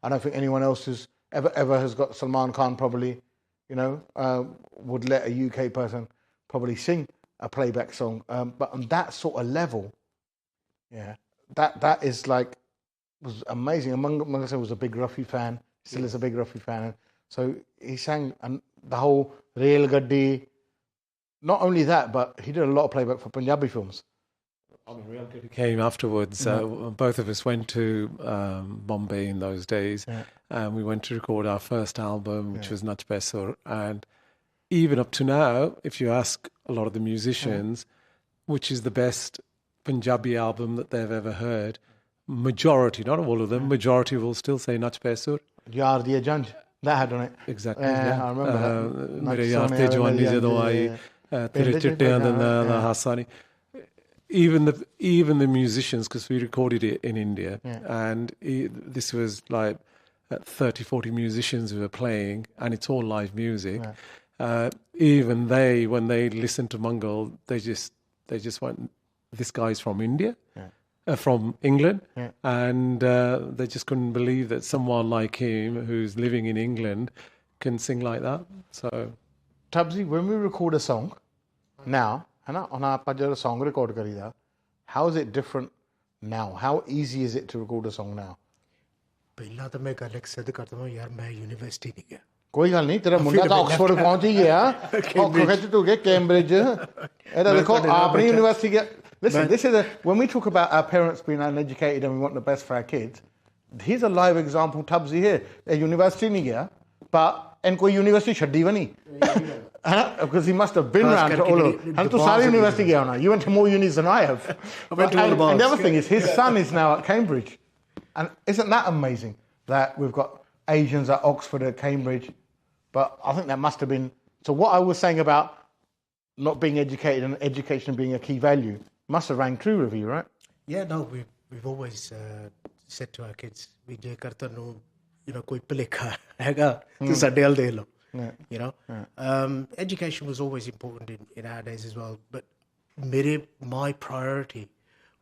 I don't think anyone else who's ever has got Salman Khan probably, would let a UK person probably sing a playback song. But on that sort of level, that is was amazing. And Mongol was a big Rafi fan, still is a big Rafi fan. And so he sang the whole Rail Gaddi. Not only that, but he did a lot of playback for Punjabi films. Rail Gaddi came afterwards. Both of us went to Bombay in those days, and we went to record our first album, which was Nach Pesur. And even up to now, if you ask a lot of the musicians, which is the best Punjabi album that they've ever heard, majority, not all of them, majority will still say Nach Pesur. Yaar Diye Janj, that had on it. Exactly. I remember that. Mere yaar te jawani jadon aayi, tere chittiyan da haasa nahi. Even the musicians, because we recorded it in India, and this was like 30, 40 musicians who were playing, and it's all live music. Even they, when they listened to Mongol, they just went, this guy's from India, from England, and they just couldn't believe that someone like him, who's living in England, can sing like that. So, Tabzi, when we record a song now, on our song record karida, how is it different now? How easy is it to record a song now? पहला तो मैं गल accept करता हूँ यार मैं university नहीं गया कोई गल नहीं तेरा मुंडा तो ऑक्सफोर्ड पहुंच ही गया ऑक्सफोर्ड तो गया कैम्ब्रिज एदा देखो आपने यूनिवर्सिटी गया listen this is when we talk about our parents being uneducated and we want the best for our kids, here's a live example. Tabzi here a university नहीं गया but and कोई university छड्डी भी नहीं because he must have been around to all of them. तो सारी university गया होना. You went to more unis than I have. And the other thing is his son is now at Cambridge, and isn't that amazing that we've got Asians at Oxford, at Cambridge? But I think that must have been, so what I was saying about not being educated and education being a key value must have rang true with you, right? Yeah, no, we've always said to our kids, we je karta no, koi pelekha hega to ਸਾਡੇ ਵੱਲ ਦੇ ਲਓ. Education was always important in our days as well, but my priority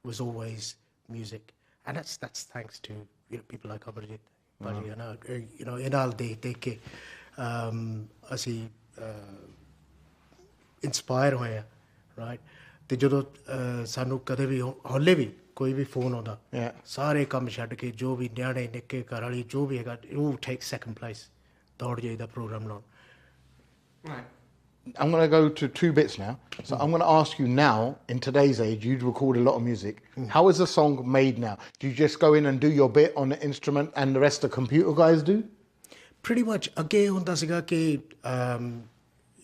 was always music, and that's thanks to people like Amarjit Bhaji, in all they ke ਅਸੀਂ inspire ਹੋਏ, right? ਤੇ ਜਦੋਂ ਸਾਨੂੰ ਕਦੇ ਵੀ ਹੌਲੇ ਵੀ ਕੋਈ ਵੀ ਫੋਨ ਆਉਂਦਾ Yeah. ਸਾਰੇ ਕੰਮ ਛੱਡ ਕੇ ਜੋ ਵੀ ਨਿਆਣੇ ਨਿੱਕੇ ਘਰ ਵਾਲੀ ਜੋ ਵੀ ਹੈਗਾ ਉਹ ਟੇਕ ਸੈਕੰਡ ਪਲੇਸ ਦੌੜ ਜਾਈਦਾ ਪ੍ਰੋਗਰਾਮ ਲਾਉਣ I'm going to go to two bits now. So I'm going to ask you now, in today's age, you'd record a lot of music. How is a song made now? Do you just go in and do your bit on the instrument and the rest the computer guys do? Pretty much ਅੱਗੇ ਹੁੰਦਾ ਸੀਗਾ ਕਿ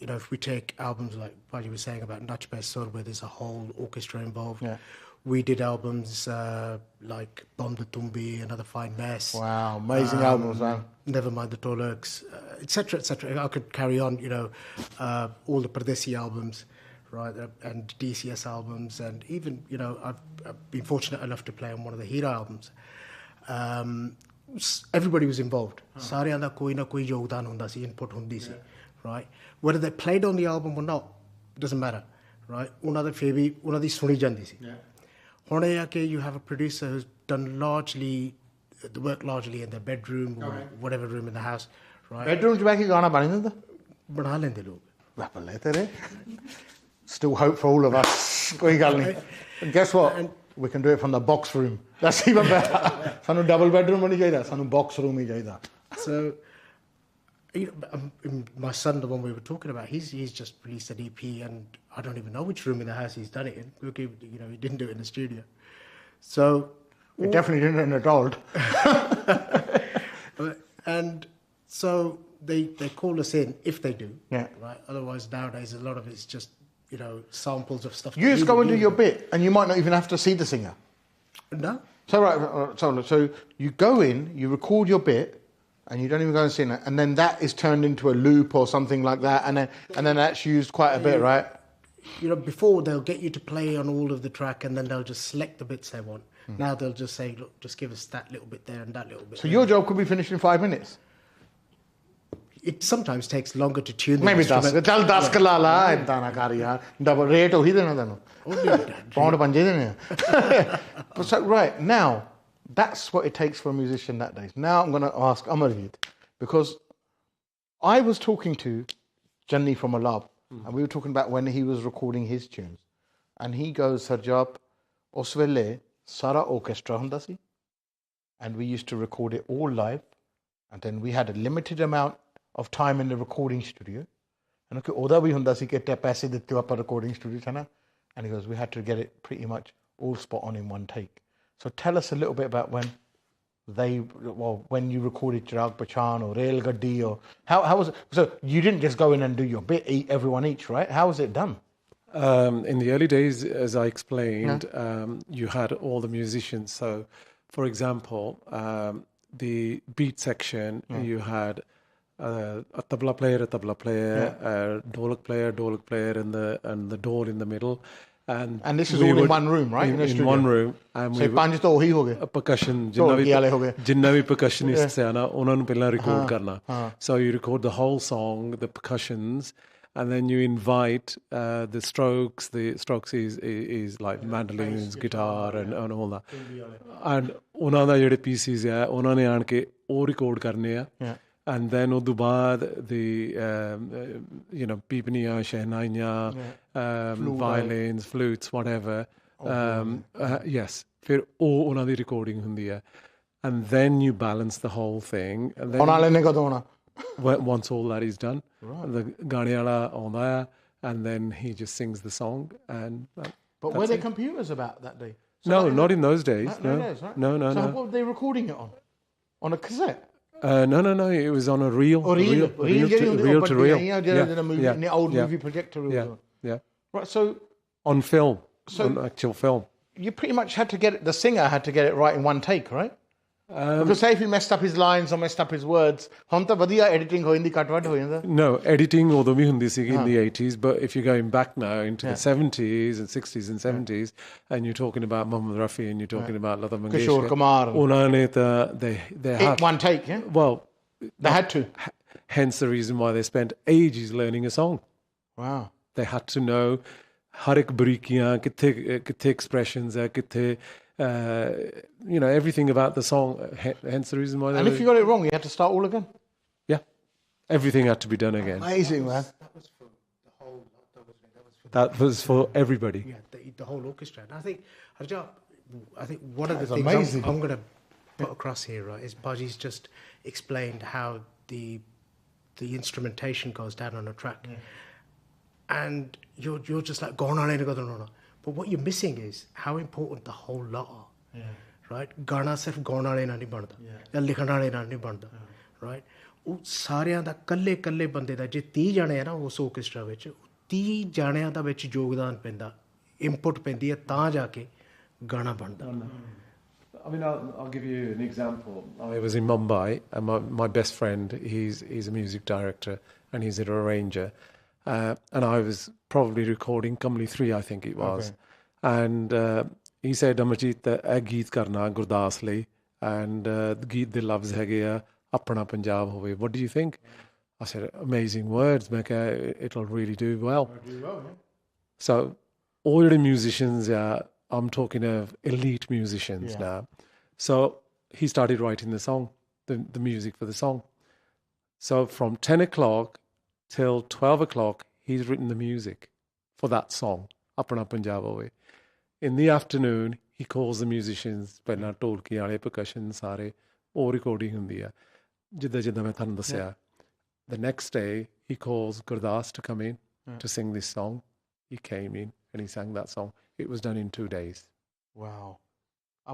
you know, if we take albums like what you were saying about Nach Best Sur, where there's a whole orchestra involved. Yeah. We did albums like Bomba Tumbi, Another Fine Mess. Wow, amazing albums, man. Never Mind the Tolurks, etc., etc. I could carry on, you know, all the Pradesi albums, right, and DCS albums, and even, you know, I've been fortunate enough to play on one of the Hira albums. Everybody was involved. Saaryan da koi na koi yogdan hunda si, input hundi si, right? Whether they played on the album or not, doesn't matter, right? Una da fir bhi una di suni jandi si. ਹੁਣ ਇਹ ਆ ਕਿ you have a producer who's done largely the work largely in their bedroom or whatever room in the house, right? Bedroom 'ਚ ਬਹਿ ਕੇ ਗਾਣਾ ਬਣ ਜਾਂਦਾ ਬਣਾ ਲੈਂਦੇ ਲੋਕ ਬੱਲੇ ਤੇਰੇ Still hope for all of us. ਕੋਈ ਗੱਲ ਨਹੀਂ. And guess what? We can do it from the box room. That's even better. ਸਾਨੂੰ double bedroom ਨਹੀਂ ਚਾਹੀਦਾ, ਸਾਨੂੰ box room ਹੀ ਚਾਹੀਦਾ. So, you know, my son, the one we were talking about, he's just released an EP, and I don't even know which room in the house he's done it in. You know, he didn't do it in the studio. So, We definitely didn't an adult. and so they call us in if they do. Yeah. Right. Otherwise, nowadays a lot of it's just, you know, samples of stuff. You just go and do your bit, and you might not even have to see the singer. No. So so you go in, you record your bit, and you don't even go and sing it, and then that is turned into a loop or something like that, and then that's used quite a bit, right? You know, before they'll get you to play on all of the track, and then they'll just select the bits they want. Now they'll just say, look, just give us that little bit there and that little bit. So your job could be finished in 5 minutes. It sometimes takes longer to tune the Maybe instrument. ਚੱਲ 10 ਕਲਾ ਲਾ ਇਦਾਂ ਨਾ ਕਰ ਯਾਰ double rate ਉਹੀ ਦੇਣਾ ਤੈਨੂੰ ਪੌਂਡ ਪੰਜੇ ਦੇਣੇ ਆ So right now that's what it takes for a musician that days. Now I'm going to ask Amarjeet, because I was talking to Janni from Alab, and we were talking about when he was recording his tunes, and he goes, Harjap, ਉਸ ਵੇਲੇ ਸਾਰਾ orchestra ਹੁੰਦਾ ਸੀ, and we used to record it all live, and then we had a limited amount of time in the recording studio, and ਉਹਦਾ ਵੀ ਹੁੰਦਾ ਸੀ ਕਿ ਪੈਸੇ ਦਿੱਤੇ ਆਪਾਂ recording studio 'ਚ ਨਾ, and he goes, we had to get it pretty much all spot on in one take. So tell us a little bit about when you recorded Chirag Pachan or Rail Gaddi, or how was it? So you didn't just go in and do your bit, everyone each, right? How was it done? In the early days, as I explained, you had all the musicians. So, for example, the beat section, you had a tabla player, a dholak player, and the door in the middle. And this is all in one room, right? In one room. And so ਪੰਜ ਤਾਂ ਉਹੀ ਹੋ ਗਏ percussion, ਜਿੰਨਾ ਵੀ percussionists ਹੈ ਨਾ ਉਹਨਾਂ ਨੂੰ ਪਹਿਲਾਂ record ਕਰਨਾ. So you record the whole song, the percussions, and then you invite the strokes. The strokes is like mandolins, guitar, and all that. And ਉਹਨਾਂ ਦਾ ਜਿਹੜੇ pieces ਹੈ ਉਹਨਾਂ ਨੇ ਆਣ ਕੇ ਉਹ record ਕਰਨੇ ਆ. And then ਉਦੋਂ ਬਾਅਦ you know, pipniya, shehnaiya, violins, flutes, whatever. Yes, ਫਿਰ ਉਹ ਉਹਨਾਂ ਦੀ recording ਹੁੰਦੀ ਹੈ. And then you balance the whole thing. And then once all that is done, the ਗਾਣੇ ਵਾਲਾ ਆਉਂਦਾ ਹੈ, and then he just sings the song. And but were there computers about that day? So no, not in those days. No, right? No. So what were they recording it on? On a cassette? No. It was on a reel. Reel to reel. Yeah. In the old movie projector reels. Yeah. Right. So on film. On actual film. You pretty much had to get it. The singer had to get it right in one take, right? Because say if he messed up his lines or messed up his words, ਹੁਣ ਤਾਂ ਵਧੀਆ editing ਹੋ ਜਾਂਦੀ ਘੱਟ-ਵੱਧ ਹੋ ਜਾਂਦਾ. No, editing ਉਦੋਂ ਵੀ ਹੁੰਦੀ ਸੀ in the 80s, but if you're going back now into the 70s and 60s and 70s, and you're talking about Mohammed Rafi and you're talking about Lata Mangeshkar, Kishore Kumar, ਉਹਨਾਂ ਨੇ ਤਾਂ they had one take, yeah. Well, they had to. Hence the reason why they spent ages learning a song. Wow. They had to know ਹਰ ਇੱਕ ਬਰੀਕੀਆਂ ਕਿੱਥੇ expressions ਹੈ ਕਿੱਥੇ you know, everything about the song, hence the reason why. And if you got it wrong, you had to start all again. Yeah, everything had to be done again. Amazing, man. That was for the whole. That was for That was for everybody. Yeah, the whole orchestra. And I think, Harjap, one of the That's things amazing. I'm going to put across here, right, is Baji's just explained how the instrumentation goes down on a track. And you're just like, going on and going on. But what you're missing is how important the whole lot are. Right? Gana sirf gaun wale naal nahi banda. Ya likhan wale naal nahi banda. Right? ਉਹ ਸਾਰਿਆਂ ਦਾ ਕੱਲੇ ਬੰਦੇ ਦਾ ਜੇ 30 ਜਾਣੇ ਆ ਨਾ ਉਸ orchestra ਵਿੱਚ 30 ਜਾਣਿਆਂ ਦਾ ਵਿੱਚ ਯੋਗਦਾਨ ਪੈਂਦਾ input ਪੈਂਦੀ ਹੈ ਤਾਂ ਜਾ ਕੇ ਗਾਣਾ ਬਣਦਾ. I mean, I'll give you an example. I was in Mumbai, and my best friend, he's a music director, and he's an arranger. And I was probably recording Kamli 3, I think it was. Okay. And he said, Amarjit, that geet karna Gurdas ਲਈ, and geet ਦੇ ਲਫ਼ਜ਼ ਹੈਗੇ ਆ ਆਪਣਾ ਪੰਜਾਬ ਹੋਵੇ. What do you think? I said, amazing words, it'll really do well. So all the musicians, I'm talking of elite musicians now. So he started writing the song, the music for the song. So from 10 o'clock till 12 o'clock, he's written the music for that song, Apna Punjab Howe. In the afternoon, he calls the musicians, ਪਹਿਲਾਂ ਢੋਲਕੀ ਵਾਲੇ percussion ਸਾਰੇ, ਉਹ recording ਹੁੰਦੀ ਆ. ਜਿੱਦਾਂ ਮੈਂ ਤੁਹਾਨੂੰ ਦੱਸਿਆ. The next day, he calls Gurdas to come in to sing this song. He came in and he sang that song. It was done in 2 days. Wow.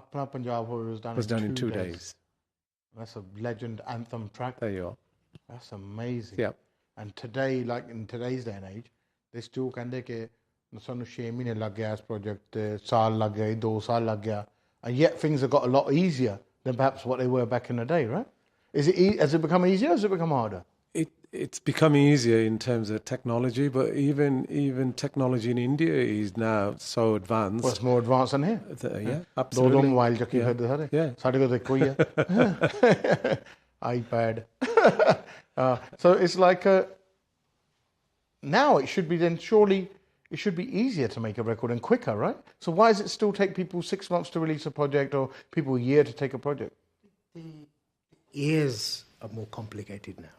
Apna Punjab Hoy was done in 2 days. That's a legend anthem track. There you are. That's amazing. Yeah. And today, like in today's day and age, they still ਕਹਿੰਦੇ ਕਿ ਸਾਨੂੰ 6 ਮਹੀਨੇ ਲੱਗ ਗਿਆ ਇਸ project ਤੇ ਸਾਲ ਲੱਗ ਗਿਆ 2 ਸਾਲ ਲੱਗ ਗਿਆ. And yet things have got a lot easier than perhaps what they were back in the day, right? Has it become easier or has it become harder? It's become easier in terms of technology, but even technology in India is now so advanced. Well, it's more advanced than here. Yeah, absolutely. ਦੋ mobile ਚੱਕੀ ਫਿਰਦੇ ਸਾਰੇ. ਸਾਡੇ ਕੋਲ ਤਾਂ ਇੱਕੋ ਹੀ ਹੈ. iPad. So it's like now it should be then surely it should be easier to make a record and quicker, right? So why does it still take people 6 months to release a project or people a year to take a project? The ears are more complicated now.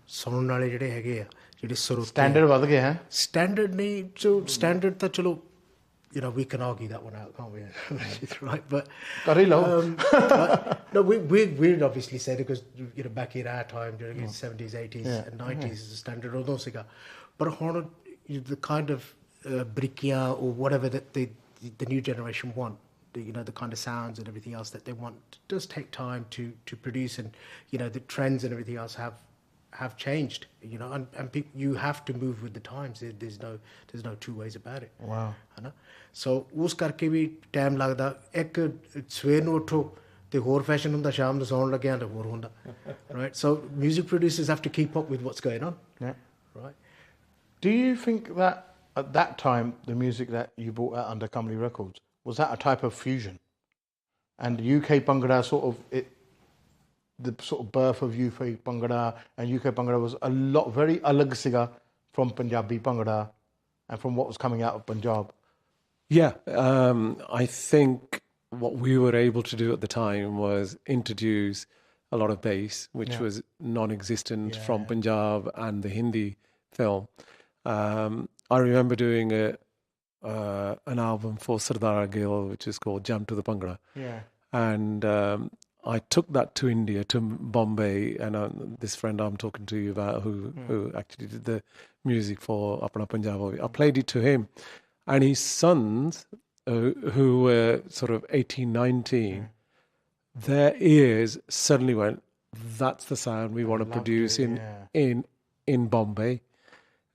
ਸੁਣਨ ਵਾਲੇ ਜਿਹੜੇ ਹੈਗੇ ਆ ਜਿਹੜੇ ਸਰੋਤੇ standard ਵੱਧ ਗਿਆ ਹੈ. ਸਟੈਂਡਰਡ ਨਹੀਂ ਜੋ ਸਟੈਂਡਰਡ ਤਾਂ ਚਲੋ we can argue that one out, can't we? Right, but no, we obviously said it because back in our time during the 70s, 80s, and 90s, the standard ਉਦੋਂ ਸੀਗਾ. But ਹੁਣ the kind of brickia or whatever that the new generation want, the kind of sounds and everything else that they want, it does take time to produce, and the trends and everything else have changed, and people, you have to move with the times. There's no two ways about it. Wow. So ਉਸ ਕਰਕੇ ਵੀ time ਲੱਗਦਾ. ਇੱਕ ਸਵੇਰ ਨੂੰ ਉੱਠੋ ਤੇ ਹੋਰ fashion ਹੁੰਦਾ, ਸ਼ਾਮ ਨੂੰ ਸੌਣ ਲੱਗਿਆ ਤੇ ਹੋਰ ਹੁੰਦਾ. Right, so music producers have to keep up with what's going on. Right. Do you think that at that time the music that you brought out under Comedy Records, was that a type of fusion? And UK Bhangra the sort of birth of UK Bhangra and UK Bhangra was a lot very alag siga from Punjabi Bhangra and from what was coming out of Punjab. Yeah, I think what we were able to do at the time was introduce a lot of bass, which was non-existent from Punjab and the Hindi film. I remember doing an album for Sardar Gill, which is called Jam to the Bhangra. Yeah. And I took that to India, to Bombay, and this friend I'm talking to you about who actually did the music for Apna Punjab, I played it to him. And his sons, who were sort of 18, 19, their ears suddenly went, that's the sound we want to produce in Bombay.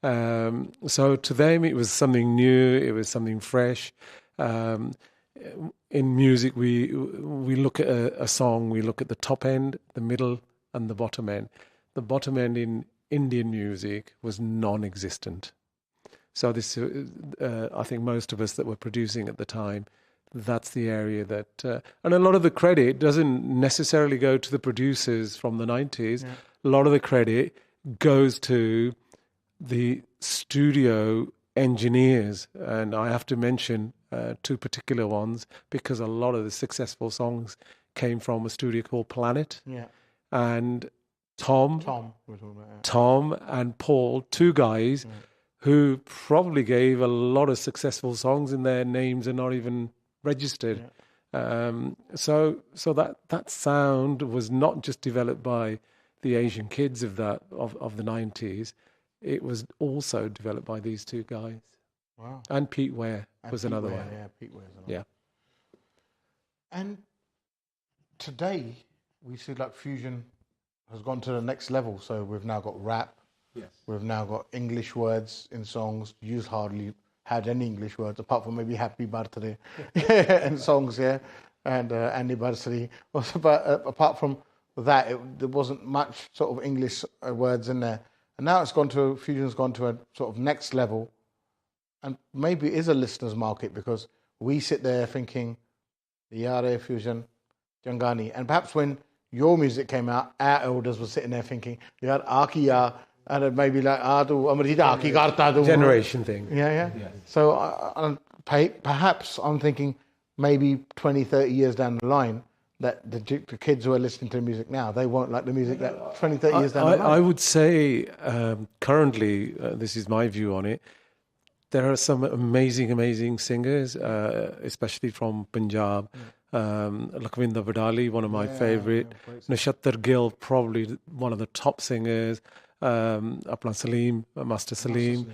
So to them, it was something new, it was something fresh. In music, we look at a song, we look at the top end, the middle, and the bottom end. The bottom end in Indian music was non-existent. So this, I think most of us that were producing at the time, that's the area that... and a lot of the credit doesn't necessarily go to the producers from the 90s. Yeah. A lot of the credit goes to the studio engineers. And I have to mention 2 particular ones because a lot of the successful songs came from a studio called Planet. Yeah. And Tom and Paul, 2 guys who probably gave a lot of successful songs in their names are not even registered. So that sound was not just developed by the Asian kids of the 90s. It was also developed by these two guys. Wow. And Pete Ware And was Pete another Ware, one. Yeah, Pete Ware's another Yeah. one. And today, we see like fusion has gone to the next level. So we've now got rap. Yes. We've now got English words in songs. You've hardly had any English words apart from maybe "Happy Birthday" in songs, yeah, and anniversary. But apart from that, there wasn't much sort of English words in there. And now fusion's gone to a sort of next level, and maybe it is a listener's market because we sit there thinking, Yare fusion, Jangani, and perhaps when your music came out, our elders were sitting there thinking, Yar Akiya. And maybe like Generation thing. Yeah. So perhaps I'm thinking maybe 20, 30 years down the line that the kids who are listening to music now, they won't like the music that 20, 30 years down the line. I would say currently, this is my view on it, there are some amazing singers, especially from Punjab. Lakhvinder Vadali, one of my favourite. Nashatar Gill, probably one of the top singers. Apna Salim, Master Salim.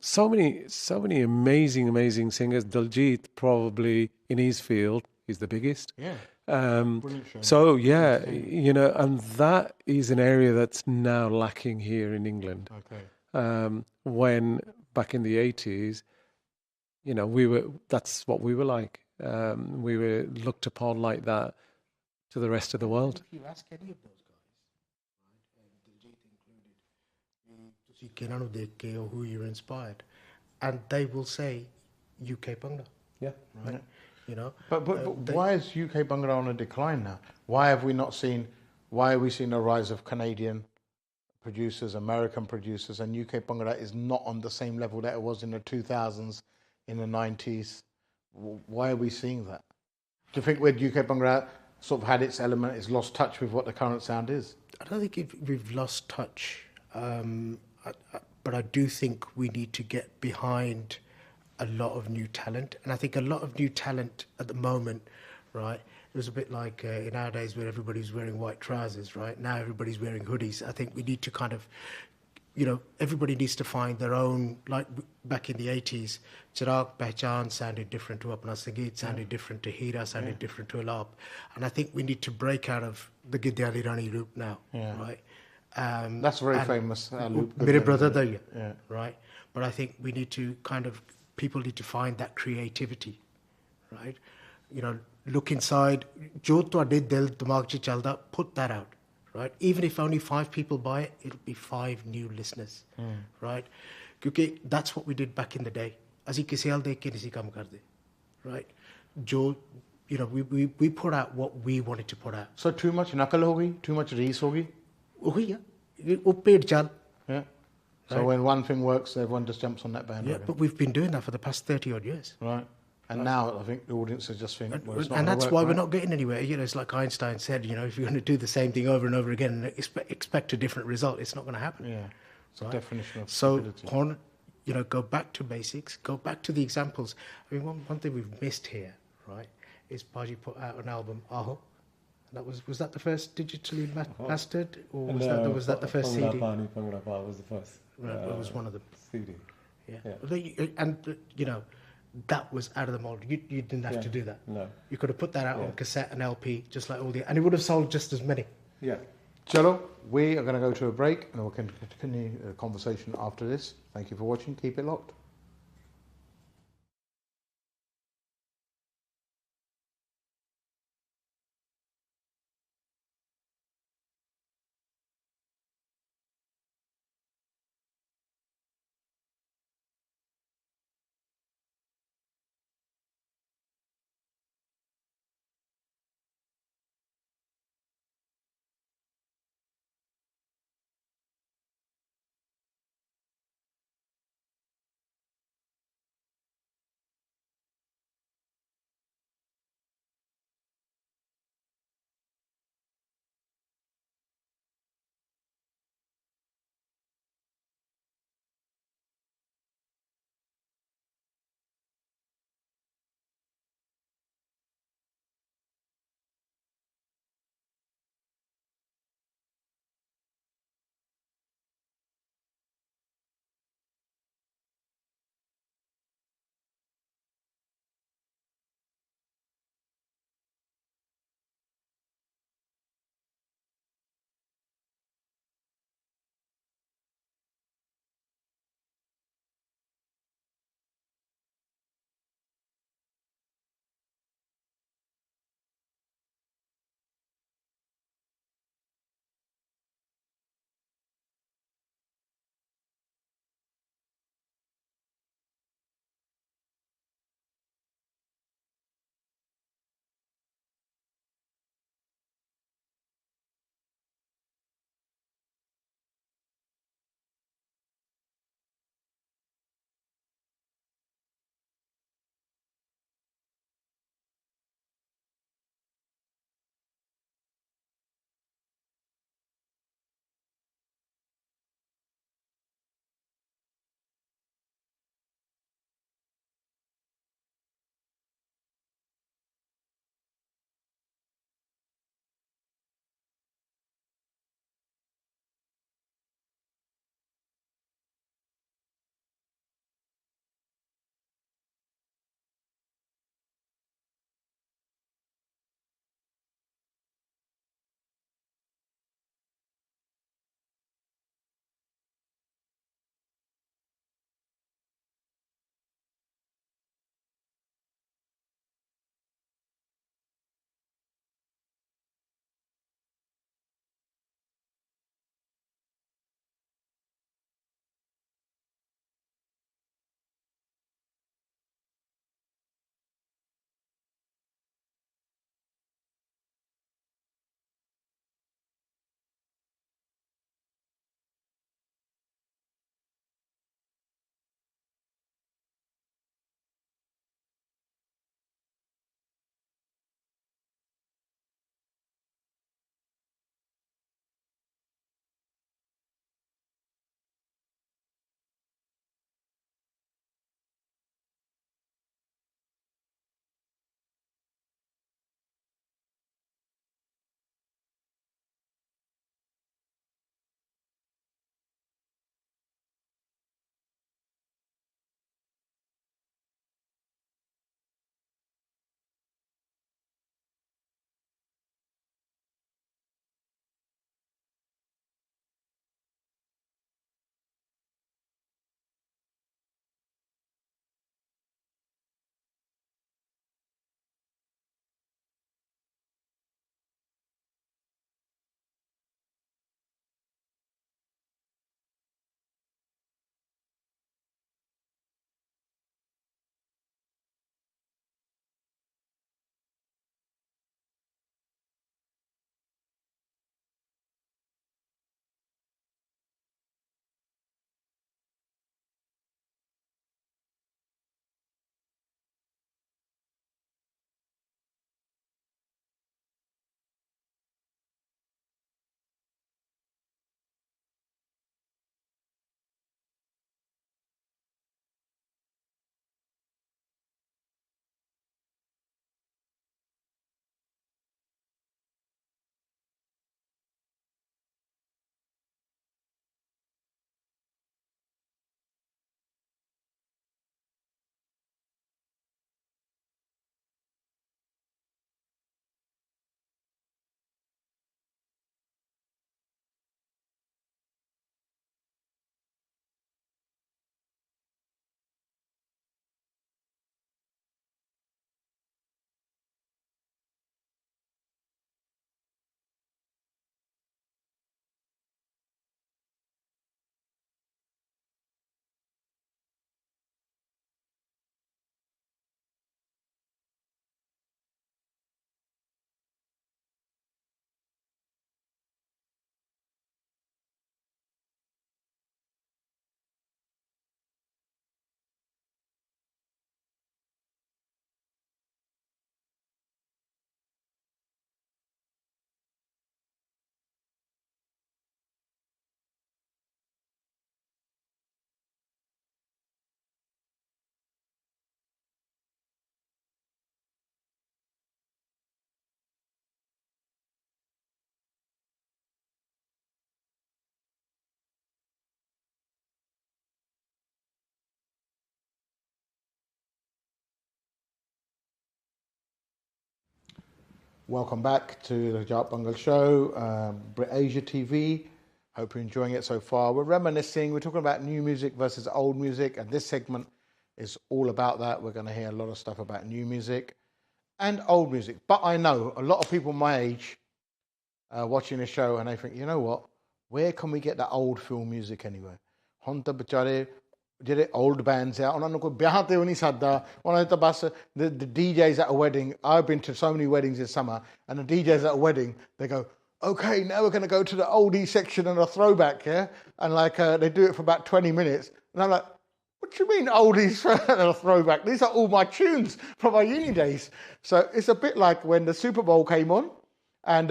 So many amazing singers. Diljit, probably in his field, is the biggest. Yeah. So yeah, and that is an area that's now lacking here in England. Okay. When back in the 80s, that's what we were like. We were looked upon like that to the rest of the world. If you ask any of those guys, right, Diljit included, ਤੁਸੀਂ ਕਿਹਨਾਂ ਨੂੰ ਦੇਖ ਕੇ or who you're inspired, and they will say UK Bhangra. Yeah. Right. But why is UK Bhangra on a decline now? Why are we seeing a rise of Canadian producers, American producers, and UK Bhangra is not on the same level that it was in the 2000s, in the 90s? Why are we seeing that? Do you think with UK Bhangra sort of had its element, it's lost touch with what the current sound is? I don't think we've lost touch, but I do think we need to get behind a lot of new talent. And I think a lot of new talent at the moment, right, it was a bit like in our days where everybody's wearing white trousers, right? Now everybody's wearing hoodies. I think we need to kind of, everybody needs to find their own, like back in the 80s, Chirag Pehchan sounded different to Apna Sangeet, sounded different to Hira, sounded different to Alap. And I think we need to break out of the Gidyali Rani loop now, right? That's very famous loop. Mere brother Daya, right? But I think we need to people need to find that creativity, right? Look inside, jo tuhade dil dimag ch chalda, put that out. Right? Even if only 5 people buy it, it'll be 5 new listeners, right? Because that's what we did back in the day. Asi kisi hal dekh ke nahi kam karde, right? We put out what we wanted to put out. So too much nakal hogi, too much rees hogi? Wo paid chal. Yeah. So when one thing works, everyone just jumps on that bandwagon. Yeah, but we've been doing that for the past 30 odd years. Right. And now I think the audience is just thinking, well, it's not and gonna that's work, why right? we're not getting anywhere. It's like Einstein said, if you're going to do the same thing over and over again and expect a different result, it's not going to happen. Yeah. It's a definition of So, stability. go back to basics, go back to the examples. I mean, one thing we've missed here, right, is Baji put out an album, Aho. That was that the first digitally mastered, or was that the first CD? Bhangra was the first. Right, it was one of them. CD. Yeah. And that was out of the mold. You didn't have to do that. No. You could have put that out on cassette and LP, just like all the, and it would have sold just as many. Yeah. Chalo, we are going to go to a break and we'll continue the conversation after this. Thank you for watching. Keep it locked. Welcome back to the Harjap Bhangal show, Brit Asia TV. Hope you're enjoying it so far. We're reminiscing, we're talking about new music versus old music, and this segment is all about that. We're going to hear a lot of stuff about new music and old music. But I know a lot of people my age watching the show and they think, you know what, where can we get that old film music anywhere? Honta bachare ਜਿਹੜੇ old bands ਆ ਉਹਨਾਂ ਨੂੰ ਕੋਈ ਵਿਆਹ ਤੇ ਵੀ ਨਹੀਂ ਸੱਦਦਾ ਉਹਨਾਂ ਨੇ ਤਾਂ ਬਸ the DJs at a wedding. I've been to so many weddings this summer, and the DJs at a wedding, they go, okay, now we're going to go to the oldie section and a throwback, yeah? And like they do it for about 20 minutes. And I'm like, what do you mean oldies and a throwback? These are all my tunes from my uni days. So it's a bit like when the Super Bowl came on and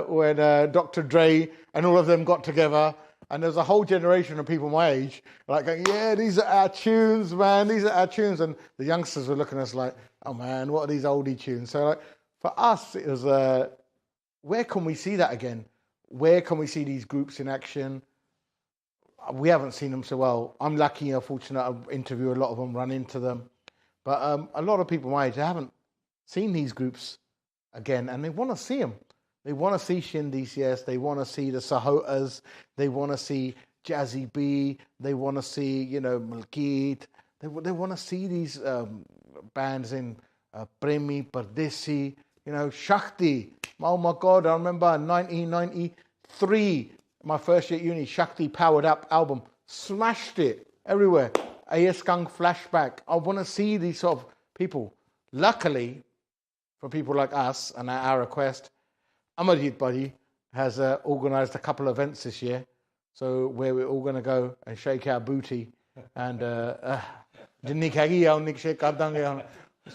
when Dr. Dre and all of them got together. And there's a whole generation of people my age like going, yeah, these are our tunes, man. These are our tunes. And the youngsters were looking at us like, oh, man, what are these oldie tunes? So like, for us, it was, where can we see that again? Where can we see these groups in action? We haven't seen them so well. I'm lucky and fortunate to interview a lot of them, run into them. But a lot of people my age, they haven't seen these groups again, and they want to see them. They want to see Shin DCS. They want to see the Sahotas. They want to see Jazzy B. They want to see, Malkit. They want to see these bands in Premi, Pardesi, Shakti. Oh my God, I remember 1993, my first year at uni, Shakti Powered Up album. Smashed it everywhere. A.S. Skunk Flashback. I want to see these sort of people. Luckily, for people like us and at our request, Amarjit Buddy has organised a couple of events this year, so where we're all going to go and shake our booty and ਜਿੰਨੀ ਹੈਗੀ ਆ ਉਨੀ shake ਕਰ ਦਾਂਗੇ ਹੁਣ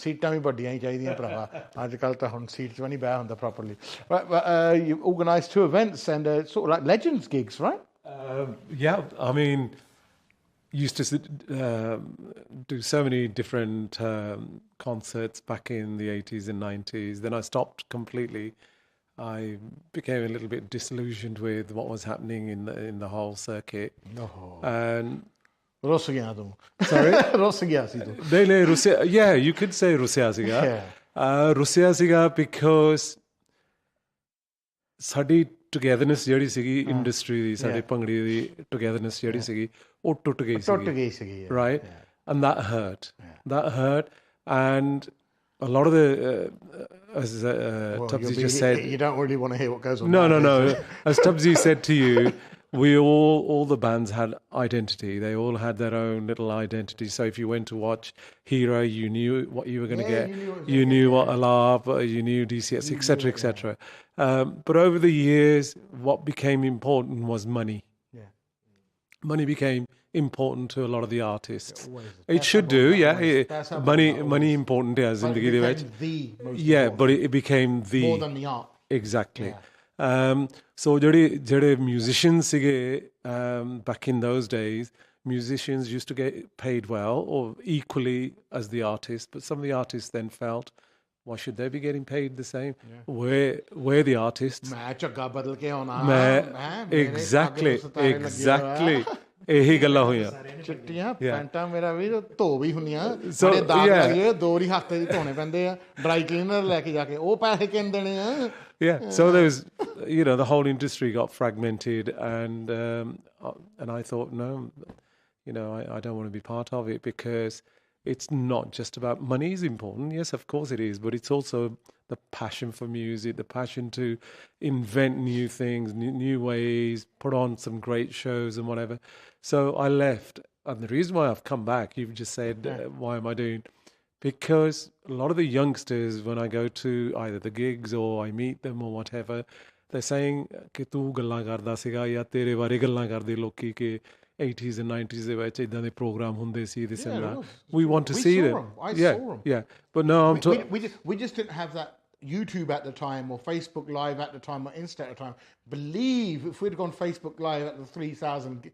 ਸੀਟਾਂ ਵੀ ਵੱਡੀਆਂ ਹੀ ਚਾਹੀਦੀਆਂ ਭਰਾਵਾ ਅੱਜ ਕੱਲ ਤਾਂ ਹੁਣ ਸੀਟਸ ਵੀ ਨਹੀਂ ਬਹਿ ਹੁੰਦਾ properly. But you organised 2 events and sort of like Legends gigs, right? Yeah, I mean, used to do so many different concerts back in the 80s and 90s. Then I stopped completely. I became a little bit disillusioned with what was happening in the whole circuit. And sorry? Yeah, you could say Russia Siga. Russia Siga because sadi togetherness jehdi sigi industry di sadi Bhangra di togetherness jehdi sigi oh tut gayi sigi, right? And that hurt. That hurt, and a lot of the as Tubbsy just said, you don't really want to hear what goes on. No. As Tubbsy said to you, we all the bands had identity. They all had their own little identity. So if you went to watch Hero, you knew what you were going to get. You knew what Alab, you knew DCS, etc., etc. But over the years, what became important was money. Money became important to a lot of the artists. It should do, money important as in the but it became the more than the art. Exactly. So jehde musicians sige back in those days, musicians used to get paid well or equally as the artists, but some of the artists then felt, why should they be getting paid the same? We're the artists. Exactly. ਇਹੀ ਗੱਲਾਂ ਹੋਈਆਂ ਚਿੱਟੀਆਂ ਪੈਂਟਾਂ ਮੇਰਾ ਵੀ ਧੋ ਵੀ ਹੁੰਦੀਆਂ ਬੜੇ ਦਾਗ ਲੱਗੇ 2 ਹੀ ਹਫ਼ਤੇ ਦੇ ਧੋਣੇ ਪੈਂਦੇ ਆ ਡਰਾਈ ਕਲੀਨਰ ਲੈ ਕੇ ਜਾ ਕੇ ਉਹ ਪੈਸੇ ਕਿੰਨ ਦੇਣੇ ਆ so there was the whole industry got fragmented and I thought no I don't want to be part of it because it's not just about money is important. Yes, of course it is, but it's also the passion for music, the passion to invent new things, new ways, put on some great shows and whatever. So I left. And the reason why I've come back, you've just said, why am I doing? Because a lot of the youngsters, when I go to either the gigs or I meet them or whatever, they're saying, ਕਿ ਤੂੰ ਗੱਲਾਂ ਕਰਦਾ ਸੀਗਾ ਜਾਂ ਤੇਰੇ ਬਾਰੇ ਗੱਲਾਂ ਕਰਦੇ ਲੋਕੀ ਕਿ 80s and 90s ਦੇ ਵਿੱਚ ਇਦਾਂ ਦੇ ਪ੍ਰੋਗਰਾਮ ਹੁੰਦੇ ਸੀ this and that. We want to see them. I saw them. Yeah. But no, I'm talking. We just didn't have that YouTube at the time or Facebook Live at the time or Insta at the time. Believe if we'd gone Facebook Live at the 3,000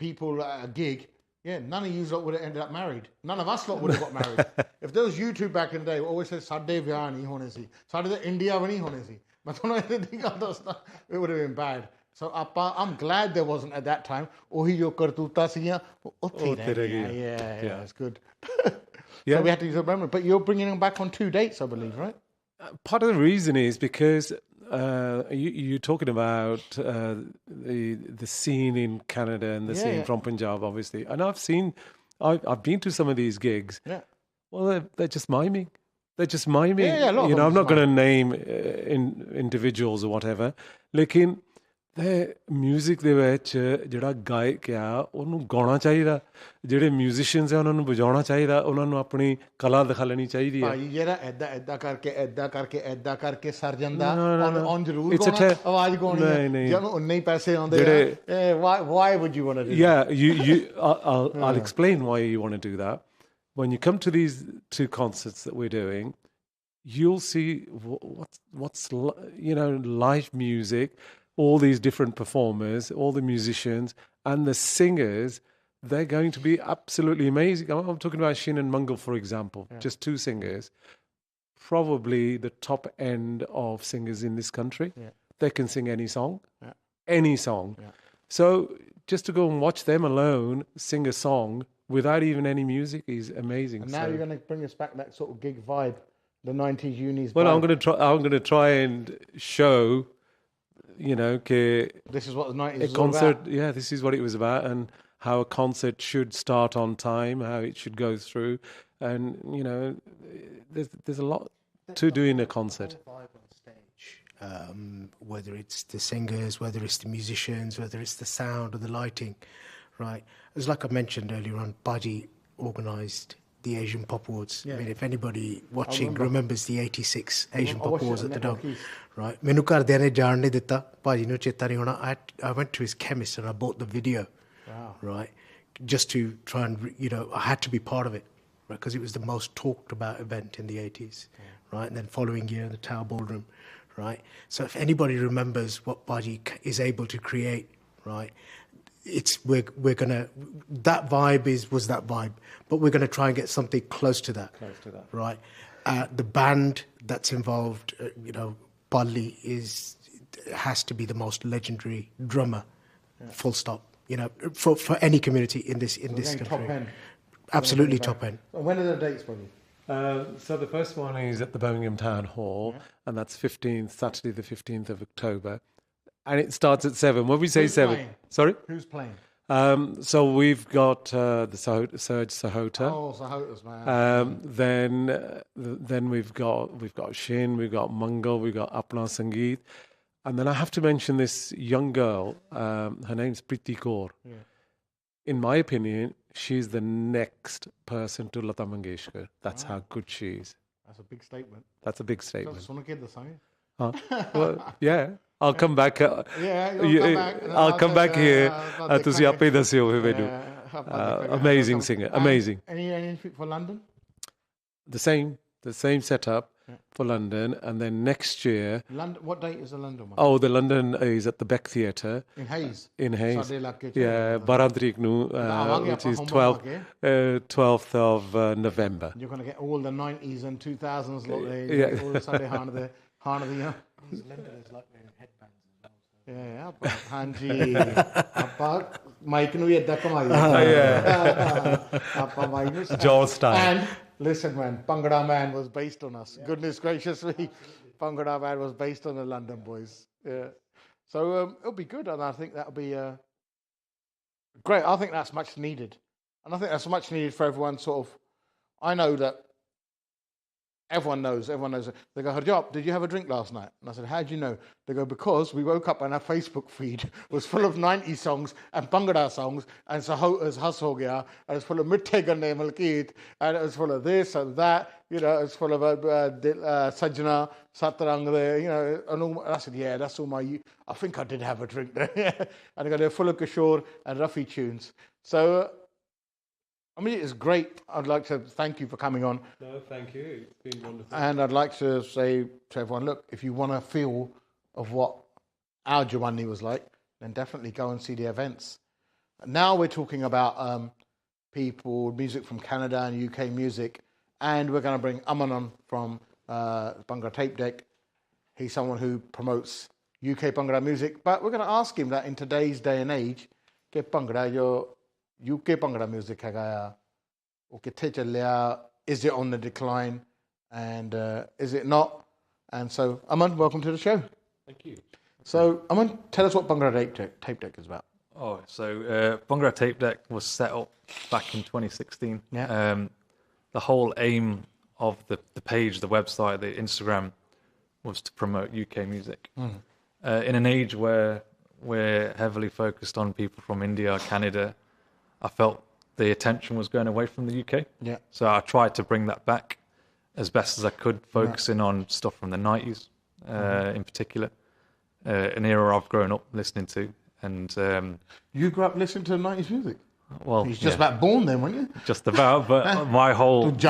people at a gig, none of you lot would have ended up married. None of us lot would have got married. If there was YouTube back in the day, we always said ਸਾਡੇ ਵਿਆਹ ਨਹੀਂ ਹੋਣੇ ਸੀ ਸਾਡੇ ਤਾਂ India ਵੀ ਨਹੀਂ ਹੋਣੇ ਸੀ ਮੈਂ ਤੁਹਾਨੂੰ ਇਹ ਨਹੀਂ ਗੱਲ ਦੱਸਦਾ it would have been bad. So I'm glad there wasn't at that time. ਉਹੀ ਜੋ ਕਰਤੂਤਾਂ ਸੀਗੀਆਂ ਉੱਥੇ ਰਹਿ ਗਈਆਂ. Yeah, it's good. So we had to use a memory. But you're bringing them back on 2 dates, I believe, right? Part of the reason is because you're talking about the scene in Canada and the scene from Punjab, obviously. And I've been to some of these gigs. Yeah. Well, they're just miming. They're just miming. Yeah, a lot of them I'm not just going to name individuals or whatever. Lekin the music ਦੇ ਵਿੱਚ ਜਿਹੜਾ ਗਾਇਕ ਆ ਉਹਨੂੰ ਗਾਉਣਾ ਚਾਹੀਦਾ ਜਿਹੜੇ musicians ਆ ਉਹਨਾਂ ਨੂੰ ਵਜਾਉਣਾ ਚਾਹੀਦਾ ਉਹਨਾਂ ਨੂੰ ਆਪਣੀ ਕਲਾ ਦਿਖਾਣੀ ਚਾਹੀਦੀ ਹੈ ਭਾਈ ਜਿਹੜਾ ਐਦਾਂ ਕਰਕੇ ਸਰ ਜਾਂਦਾ ਔਨ ਜ਼ਰੂਰ ਗਾਉਣਾ ਆਵਾਜ਼ ਗਾਉਣੀ ਹੈ ਜਦੋਂ ਉਨੇ ਹੀ ਪੈਸੇ ਆਉਂਦੇ ਆ why would you want to do that? I'll explain why you want to do that. When you come to these two concerts that we're doing, you'll see what's live music, all these different performers, all the musicians and the singers. They're going to be absolutely amazing. I'm talking about Shin and Mongol, for example, just two singers, probably the top end of singers in this country. They can sing any song, any song. So just to go and watch them alone sing a song without even any music is amazing. And now you're going to bring us back that sort of gig vibe, the 90s unis. Well, I'm going to try and show, this is what the 90s was concert. all about. Yeah, this is what it was about, and how a concert should start on time, how it should go through, and there's a lot to do in a concert. Vibe on stage, whether it's the singers, whether it's the musicians, whether it's the sound or the lighting, right? It's like I mentioned earlier on, Baji organised the Asian Pop Awards. I mean, if anybody watching remembers the 86 Asian Pop Awards at the Dome, right? Menu ਘਰਦਿਆਂ ਨੇ ਜਾਣ ਨਹੀਂ ਦਿੱਤਾ, ਭਾਜੀ ਨੂੰ ਚੇਤਾ ਨਹੀਂ ਹੋਣਾ. I went to his chemist and I bought the video, right? Just to try and, I had to be part of it, right? Because it was the most talked about event in the 80s, right? And then following year in the Tower Ballroom, right? So if anybody remembers what Baji is able to create, right? We're gonna, that vibe was that vibe, but we're gonna try and get something close to that, right? The band that's involved, Palli has to be the most legendary drummer, full stop. For any community in this country. Top end. Absolutely top end. When are the dates, buddy? So the first one is at the Birmingham Town Hall, and that's Saturday the 15th of October. And it starts at 7. When we say Who's 7... playing? Sorry? Who's playing? So we've got the Serge Sahota. Oh, Sahota's, man. Then we've got Shin, we've got Mongol, we've got Apna Sangeet. And then I have to mention this young girl. Her name's Priti Kaur. In my opinion, she's the next person to Lata Mangeshkar. That's how good she is. That's a big statement. That's a big statement. Well, yeah. I'll come back. I'll come back here. ਤੁਸੀਂ ਆਪੇ ਦੱਸਿਓ ਮੈਨੂੰ. Amazing singer. Amazing. Anything for London? The same setup for London, and then next year. London. What date is the London one? Oh, the London is at the Beck Theatre. In Hayes. Yeah, 12 ਤਰੀਕ ਨੂੰ, which is 12th of November. You're going to get all the 90s and 2000s lot there. All the Sunday London is like wearing headbands as well. Yeah, ਹਾਂਜੀ ਆਪਾਂ mic ਨੂੰ ਏਦਾਂ ਘੁਮਾਈਏ. ਆਪਾਂ mic ਨੂੰ Joel style. And listen, man, Bhangra Man was based on us. Goodness graciously, Bhangra Man was based on the London boys. Yeah. So it'll be good, and I think that'll be great. I think that's much needed. And I think that's much needed for everyone, sort of. I know that everyone knows. They go, Harjap, did you have a drink last night? And I said, how do you know? They go, because we woke up and our Facebook feed was full of 90 songs and Bhangra songs and Sahota's Has Ho Gaya, and it's full of Mitte Ganne Malkeet, and it was full of this and that, it's full of Sajna, Satarang there, and all, I said, yeah, that's all I think I did have a drink there. And they're full of Kishore and Rafi tunes. So, I mean, it's great. I'd like to thank you for coming on. No, thank you. It's been wonderful. And I'd like to say to everyone, look, if you want a feel of what our Jawani was like, then definitely go and see the events. Now we're talking about music from Canada and UK music, and we're going to bring Aman on from Bhangra Tape Deck. He's someone who promotes UK Bhangra music, but we're going to ask him that in today's day and age, ke Bhangra UK Bhangra music ਹੈਗਾ ਆ ਉਹ ਕਿੱਥੇ ਚੱਲਿਆ, is it on the decline, and is it not? And so, Aman, welcome to the show. Thank you. So, Aman, tell us what Bhangra Tape Deck is about. Bhangra Tape Deck was set up back in 2016. Yeah. The whole aim of the page, the website, the Instagram, was to promote UK music. In an age where we're heavily focused on people from India, Canada, I felt the attention was going away from the UK. Yeah. So I tried to bring that back as best as I could, focusing on stuff from the 90s in particular, an era I've grown up listening to. And you grew up listening to 90s music? Well, He's just about born then, weren't you? Just about, but my whole my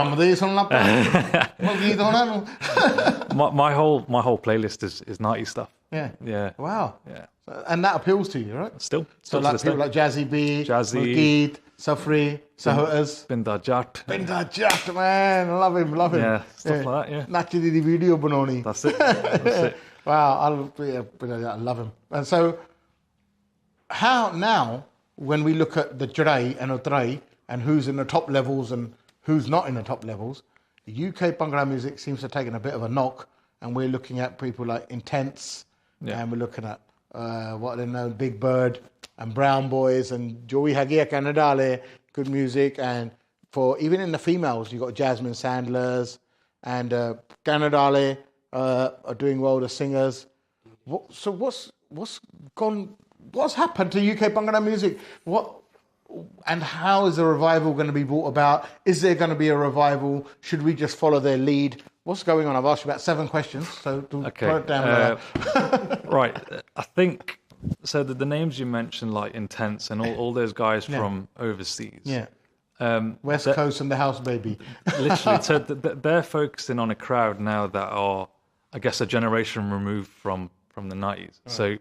whole playlist is 90s stuff. Yeah. Wow. Yeah. So, and that appeals to you, right? Still So to like this people day. like Jazzy B, Jazzy, Mulkeed, Safri, Sahotas. Binda Jat. Binda Jat, man. Love him. Yeah, stuff like that, yeah. Naturally, the video banoni. That's it. Wow, I love him. And so, how now, when we look at the Jrai and Utrai and who's in the top levels and who's not in the top levels, the UK Bhangra music seems to have taken a bit of a knock, and we're looking at people like Intense, and we're looking at what they know, Big Bird and Brown Boys and Joey Hagia Canadale, good music, and for even in the females, you've got Jasmine Sandler's and Canadale are doing well, the singers. What's happened to UK Bhangra music? And how is the revival going to be brought about? Is there going to be a revival? Should we just follow their lead? What's going on? I've asked you about 7 questions, so throw it down. Right. I think, so the names you mentioned, like Intense and all those guys from overseas. Yeah. West Coast and the House Baby. Literally. So they're focusing on a crowd now that are, I guess, a generation removed from the 90s. Right. So,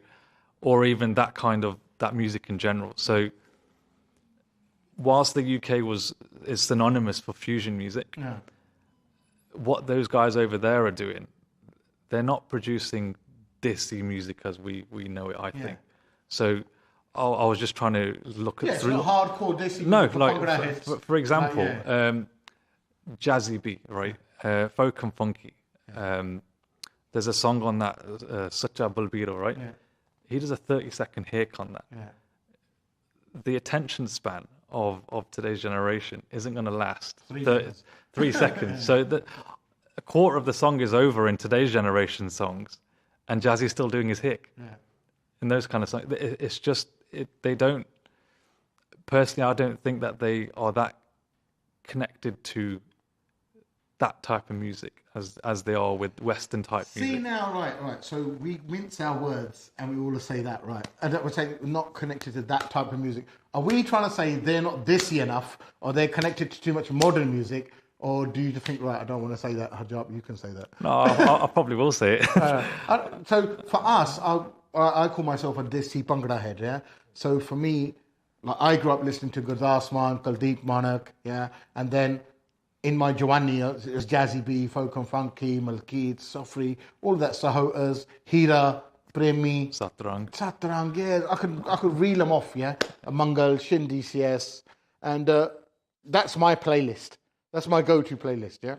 or even that music in general. So, whilst the UK is synonymous for fusion music, what those guys over there are doing, they're not producing dissy music as we know it, I think. So I was just trying to look at through. It's not hardcore dissy. No, like for example, Jazzy B, right? Folk and funky. There's a song on that, Sacha Balbiro, right? Yeah. He does a 30-second hick on that. Yeah. The attention span of today's generation isn't going to last 3 seconds. So a quarter of the song is over in today's generation songs, and Jazzy's still doing his hick. Yeah. And those kind of songs. It's just, they don't, personally, I don't think that they are that connected to that type of music as they are with Western type music. See now, right. So we mince our words and we all say that, right? And that we're saying not connected to that type of music. Are we trying to say they're not dissy enough, or they're connected to too much modern music, or do you think, right, I don't want to say that, Harjap, you can say that? No, I probably will say it. So for us, I call myself a dissy Bhangra head, yeah? So for me, like, I grew up listening to Gurdas Maan, Kuldeep Manak, yeah? And then in my Jawani, it was Jazzy B, Folk and Funky, Mulkeed, Safri, all of that, Sahotas, Hira, Premi, Satrang, yeah, I could reel them off, yeah. Mongol, Shin DCS, and that's my playlist. That's my go-to playlist, yeah.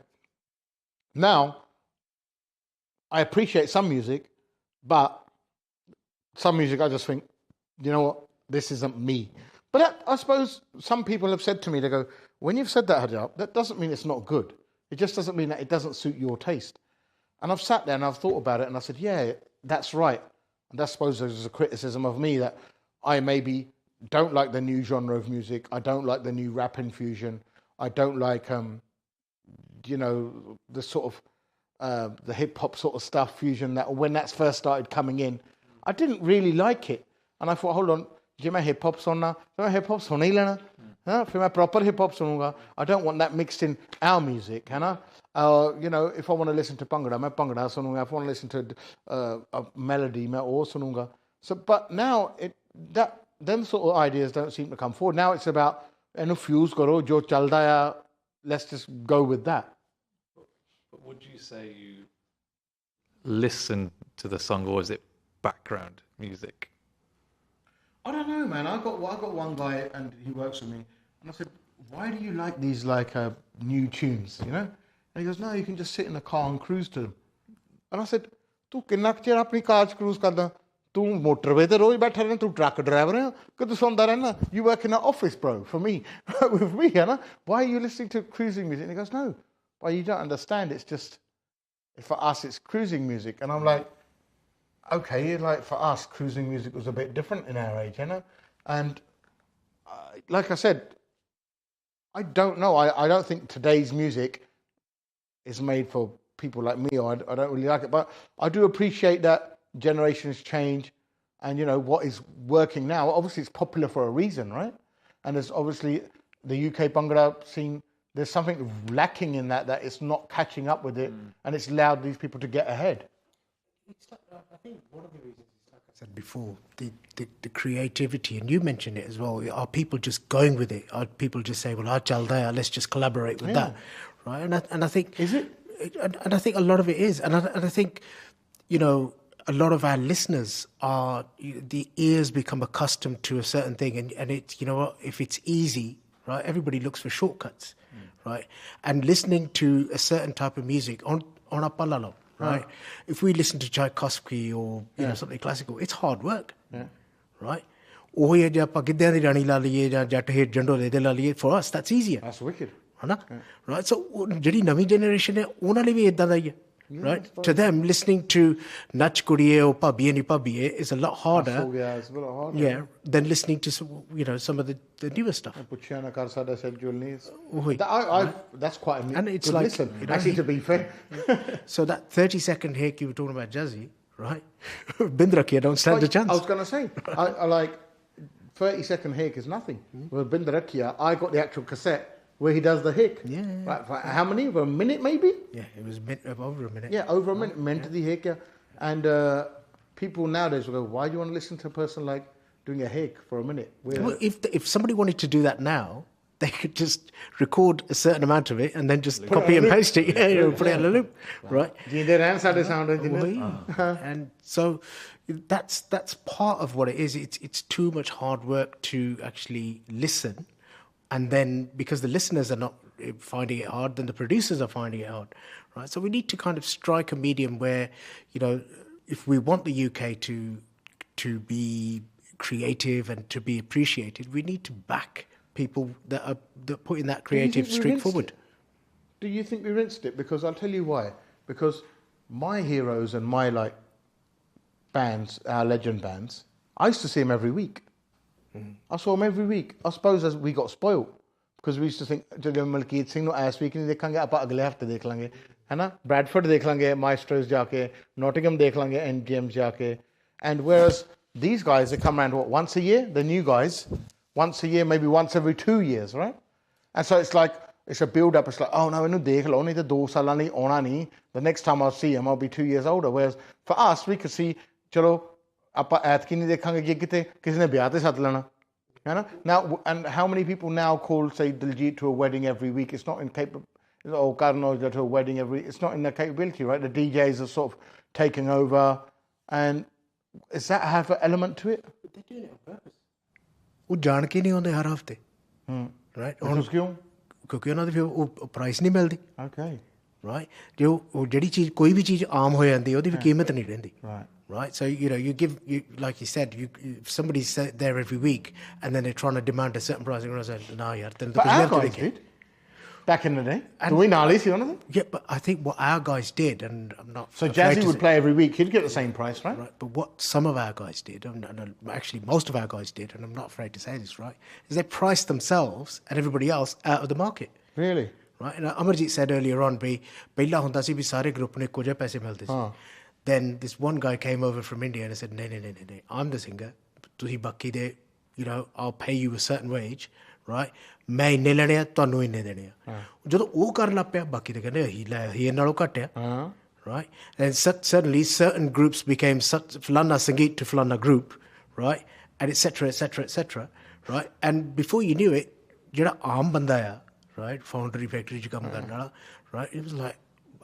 Now, I appreciate some music, but some music I just think, you know what, this isn't me. But I suppose some people have said to me, they go, when you've said that, Harjap, that doesn't mean it's not good. It just doesn't mean that it doesn't suit your taste. And I've sat there and I've thought about it and I said, yeah, that's right. And I suppose there's a criticism of me that I maybe don't like the new genre of music. I don't like the new rap infusion. I don't like, the sort of, the hip hop sort of stuff, fusion, that when that's first started coming in, I didn't really like it. And I thought, hold on, je main hip hop sunna, so hip hop sunna hi lena. Fir main proper hip hop sununga. I don't want that mixed in our music, if I want to listen to Bhangra, main Bhangra sununga. If I want to listen to a melody, main wo sununga. So, but now them sort of ideas don't seem to come forward. Now it's about fuse karo jo chalda hai, let's just go with that. But would you say you listen to the song, or is it background music? I don't know, man. I got one guy, and he works with me, and I said, "Why do you like these new tunes?" And he goes, "No, you can just sit in the car and cruise to them." And I said, "Tu किन्ना चिर अपनी car च cruise करदा? तू motorway ते रोज बैठा रहना, तू truck driver है कि तू सुनता रहना? You work in an office, bro. For me, with me, है ना? Why are you listening to cruising music?" And he goes, "No, well, you don't understand. It's just for us, it's cruising music." And I'm like, "Okay, like for us, cruising music was a bit different in our age, you know." And like I said, I don't know. I don't think today's music is made for people like me, or I don't really like it. But I do appreciate that generations change, and you know what is working now. Obviously, it's popular for a reason, right? And there's obviously the UK Bhangra scene. There's something lacking in that it's not catching up with it, and it's allowed these people to get ahead. It's like, I think one of the reasons is, like I said before, the creativity, and you mentioned it as well. Are people just going with it? Are people just saying, "Well, let's just collaborate with that," right? And I think Is it? And I think a lot of it is, and I think, you know, a lot of our listeners are, the ears become accustomed to a certain thing, and it's, you know what, if it's easy, right? Everybody looks for shortcuts, right? And listening to a certain type of music on a palalo, right? If we listen to Tchaikovsky or you know something classical, it's hard work, right? For us, that's easier. That's wicked. Right? So, ਜਿਹੜੀ ਨਵੀਂ generation ਹੈ ਉਹਨਾਂ ਲਈ ਵੀ ਇਦਾਂ ਦਾ ਹੀ ਹੈ. Right? To them, listening to Nach Kuriye or Pabbiye Ni Pabbiye is a lot harder. Yeah, it's a lot harder. Yeah, than listening to some of the newer stuff. That's quite a and it's like, listen, actually, to be fair. So that 30-second hit you were talking about Jazzy, right? Bindra Kia don't stand a chance. I was going to say, I like 30-second hick is nothing. With Bindra Kia, I got the actual cassette where he does the hick. Yeah. Right, for how many? Over a minute, maybe? Yeah, it was over a minute. Yeah, over a minute. Meant to the hick. Yeah. And people nowadays will go, "Why do you want to listen to a person like doing a hick for a minute?" Well, if somebody wanted to do that now, they could just record a certain amount of it and then just copy and paste it. Yeah, put it on a loop, right? And so that's part of what it is. It's too much hard work to actually listen. And then, because the listeners are not finding it hard, then the producers are finding it hard, right? So we need to kind of strike a medium where, you know, if we want the UK to be creative and to be appreciated, we need to back people that are putting that creative streak forward. Do you think we rinsed it? Because I'll tell you why. Because my heroes and my bands, our legend bands, I used to see them every week. I saw them every week. I suppose as we got spoiled because we used to think, "Jadon Malkeet Singh no as week nahi dekhange, aap agle hafte dekh lange, hai na? Bradford dekh lange, Maestros jaake, Nottingham dekh lange, NGMs jaake." And whereas these guys, they come around once a year. The new guys, once a year, maybe once every 2 years, right? And so it's like it's a build up. It's like, "Oh no, inu dekh lo, nahi to 2 saal nahi auna nahi. The next time I'll see him, I'll be 2 years older." Whereas for us, we could see, "Chalo, ਆਪਾਂ ਐਤਕੀ ਨਹੀਂ ਦੇਖਾਂਗੇ ਜੇ ਕਿਤੇ ਕਿਸੇ ਨੇ ਵਿਆਹ ਤੇ ਸੱਦ ਲੈਣਾ ਹੈ ਨਾ now and how many people now call say Diljit to a wedding every week? It's not in or Karno to a wedding it's not in their capability, right? The DJs are sort of taking over, and does that have an element to it? They're doing it on purpose. ਉਹ ਜਾਣ ਕੇ ਨਹੀਂ ਆਉਂਦੇ ਹਰ ਹਫਤੇ right ਕਿਉਂਕਿ ਉਹਨਾਂ ਦੀ ਫਿਰ ਉਹ price ਨਹੀਂ ਮਿਲਦੀ okay right ਜੋ ਉਹ ਜਿਹੜੀ ਚੀਜ਼ ਕੋਈ ਵੀ ਚੀਜ਼ ਆਮ ਹੋ ਜਾਂਦੀ ਉਹਦੀ ਵੀ ਕੀਮਤ ਨਹੀਂ ਰਹਿੰਦੀ right? So, you know, like you said, if somebody's there every week and then they're trying to demand a certain price, you're going to say, "No, yeah." But our guys did back in the day. Do we know see one of them? Yeah, but I think what our guys did, and I'm not. So Jazzy would play every week. He'd get the same price, right? Right. But what some of our guys did, and actually most of our guys did, and I'm not afraid to say this, right, is they priced themselves and everybody else out of the market. Really? Right. And Amarjit said earlier on, "Pehla hunda si bhi sare group ne kuch paise milte si." Then this one guy came over from India and said, "No, I'm the singer. Tuhi baki de, you know, I'll pay you a certain wage, right? Main inne lene a, tonu inne dene a." Jado wo karan lag paya, baki de kehne he nalo katte, right? And suddenly certain groups became Fulana Sangeet to Fulana group, right? And etc., right? And before you knew it, jada aam banda hai, right? Foundry factory ji kam karne wala, right? It was like,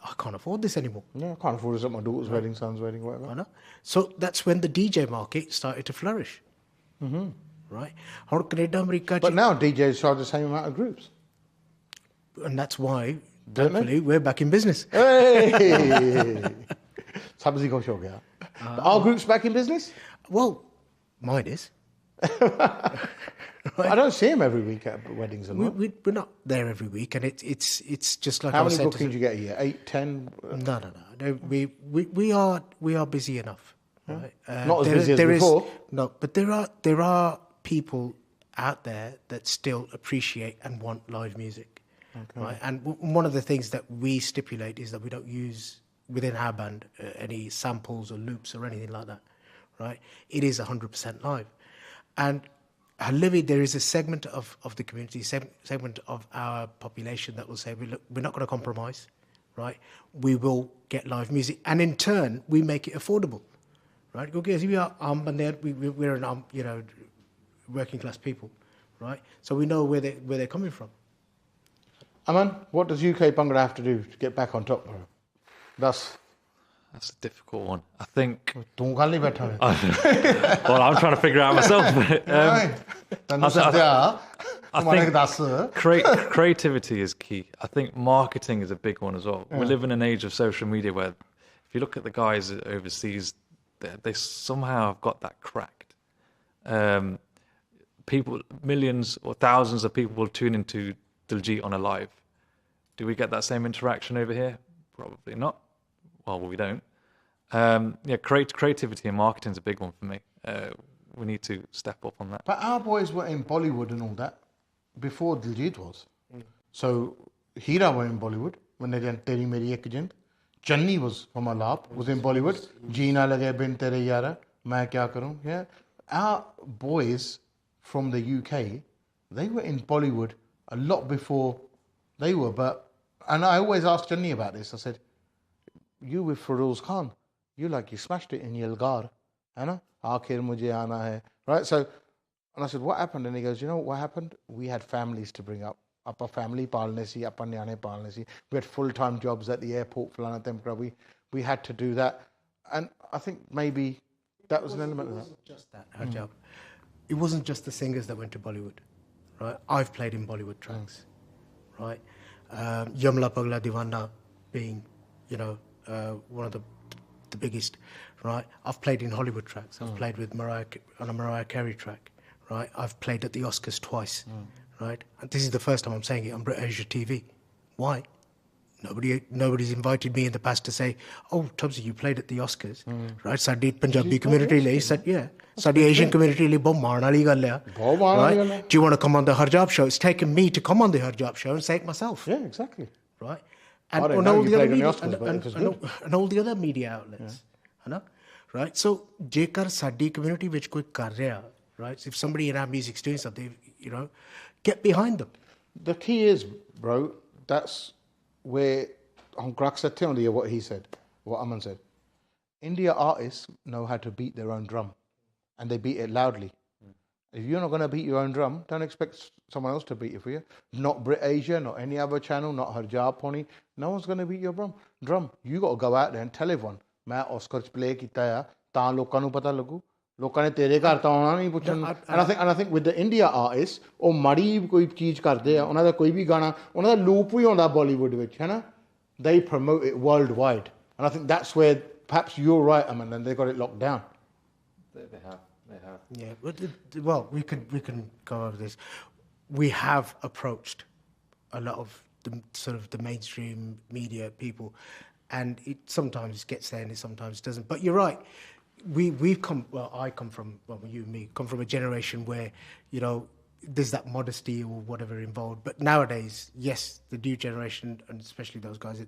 I can't afford this anymore. Yeah, I can't afford this at my daughter's wedding, son's wedding, whatever. I know. So that's when the DJ market started to flourish. Right? But now DJs charge the same amount of groups. And that's why, thankfully, we're back in business. Hey! Sabzi khush ho gaya. Our group's back in business? Well, mine is. I don't see him every week at weddings and what. We're not there every week, and it's just like How I was many saying. bookings do you get a year? 8, 10? No. We are busy enough. Right? Not as busy as before. No, but there are people out there that still appreciate and want live music. Okay. Right? And one of the things that we stipulate is that we don't use within our band any samples or loops or anything like that. Right? It is 100% live. And Livi, there is a segment of the community, segment of our population that will say, we're not going to compromise, right? We will get live music. And in turn, we make it affordable, right? Because we are we're an, working class people, right? So we know where they're coming from. Aman, what does UK Bhangra have to do to get back on top, bro? That's a difficult one. I think. Well, I'm trying to figure it out myself. I think creativity is key. I think marketing is a big one as well. We live in an age of social media where, if you look at the guys overseas, they somehow have got that cracked. People, millions or thousands of people will tune into Diljit on a live. Do we get that same interaction over here? Probably not. Well, we don't. Creativity and marketing is a big one for me. We need to step up on that. But our boys were in Bollywood and all that before Diljit was. So Hira were in Bollywood when they did Teri Meri Ek Jind. Channi was from Alap, was in Bollywood. Jeena Lage Bin Tere Yara, Main Kya Karun. Yeah. Our boys from the UK, they were in Bollywood a lot before they were. And I always asked Channi about this. I said, you with Feroz Khan, you smashed it in Yelgar, hai Aakhir mujhe aana hai. Right? So, and I said, what happened? And he goes, you know what happened? We had families to bring up. Appa family palne si, appa nyane palne si. We had full-time jobs at the airport, falana temkra. We had to do that. And I think maybe that was an element of that. It wasn't just that, Harjap. It wasn't just the singers that went to Bollywood, right? I've played in Bollywood tracks, right? Yamla Pagla Divana being, one of the biggest, right? I've played in Hollywood tracks. I've played with on a Mariah Carey track, right? I've played at the Oscars twice, right? And this is the first time I'm saying it on Brit Asia TV. Why? Nobody's invited me in the past to say, oh, Tubbsy, you played at the Oscars, right? Sadi Punjabi community le, said, yeah. Sadi Asian community le, bahut marn wali gall hai, right? Do you want to come on the Harjap show? It's taken me to come on the Harjap show and say it myself. Yeah, exactly. Right? And all the other media outlets, right? So, jekar sadi community which koi kar raha, right? So if somebody in our music's doing something, get behind them. The key is, bro, that's where what he said, what Aman said. India artists know how to beat their own drum, and they beat it loudly. If you're not going to beat your own drum, don't expect someone else to beat it for you. Not Brit Asia, not any other channel, not Harjap Pony. No one's going to beat your drum. You got to go out there and tell everyone, मैं Oscars play किया है, तां लोकां नूं पता लगू. लोकां ने तेरे घर तां आना नहीं पुछन. And I think with the India artists, ਉਹ ਮਾੜੀ ਕੋਈ ਚੀਜ਼ ਕਰਦੇ ਆ, ਉਹਨਾਂ ਦਾ ਕੋਈ ਵੀ ਗਾਣਾ, ਉਹਨਾਂ ਦਾ loop ਵੀ ਆਉਂਦਾ Bollywood ਵਿੱਚ, ਹੈ ਨਾ? They promote it worldwide. And I think that's where perhaps you're right, Aman, and they got it locked down. They have. Yeah, well, we can go over this. We have approached a lot of the mainstream media people, and it sometimes gets there and it sometimes doesn't. But you're right. We've come. Well, I come from. Well, you and me come from a generation where there's that modesty or whatever involved. But nowadays, yes, the new generation, and especially those guys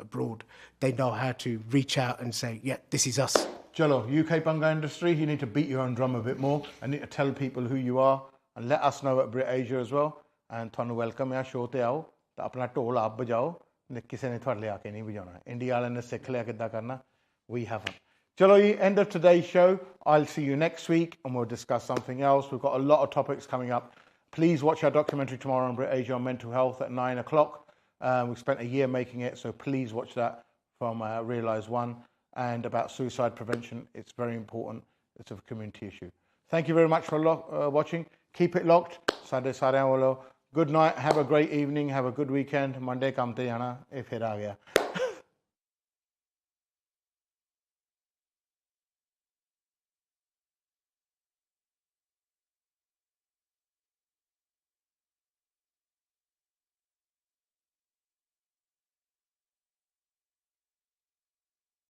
abroad, they know how to reach out and say, yeah, this is us. Chalo, UK Bhangra industry, you need to beat your own drum a bit more and need to tell people who you are and let us know at Brit Asia as well. And ਤੁਹਾਨੂੰ welcome ਹੈ show ਤੇ ਆਓ ਤਾਂ ਆਪਣਾ ਢੋਲ ਆਪ ਵਜਾਓ ਕਿਸੇ ਨੇ ਤੁਹਾਡੇ ਲਿਆ ਕੇ ਨਹੀਂ ਵਜਾਉਣਾ. ਇੰਡੀਆ ਵਾਲਿਆਂ ਨੇ ਸਿੱਖ ਲਿਆ ਕਿੱਦਾਂ ਕਰਨਾ. We haven't. Chalo, end of today's show. I'll see you next week and we'll discuss something else. We've got a lot of topics coming up. Please watch our documentary tomorrow on Brit Asia on mental health at 9 o'clock. We've spent a year making it, so please watch that from Realise One. And about suicide prevention, it's very important. It's a community issue. Thank you very much for watching. Keep it locked. Good night. Have a great evening. Have a good weekend. Monday kam te jana. Fir aa gaya.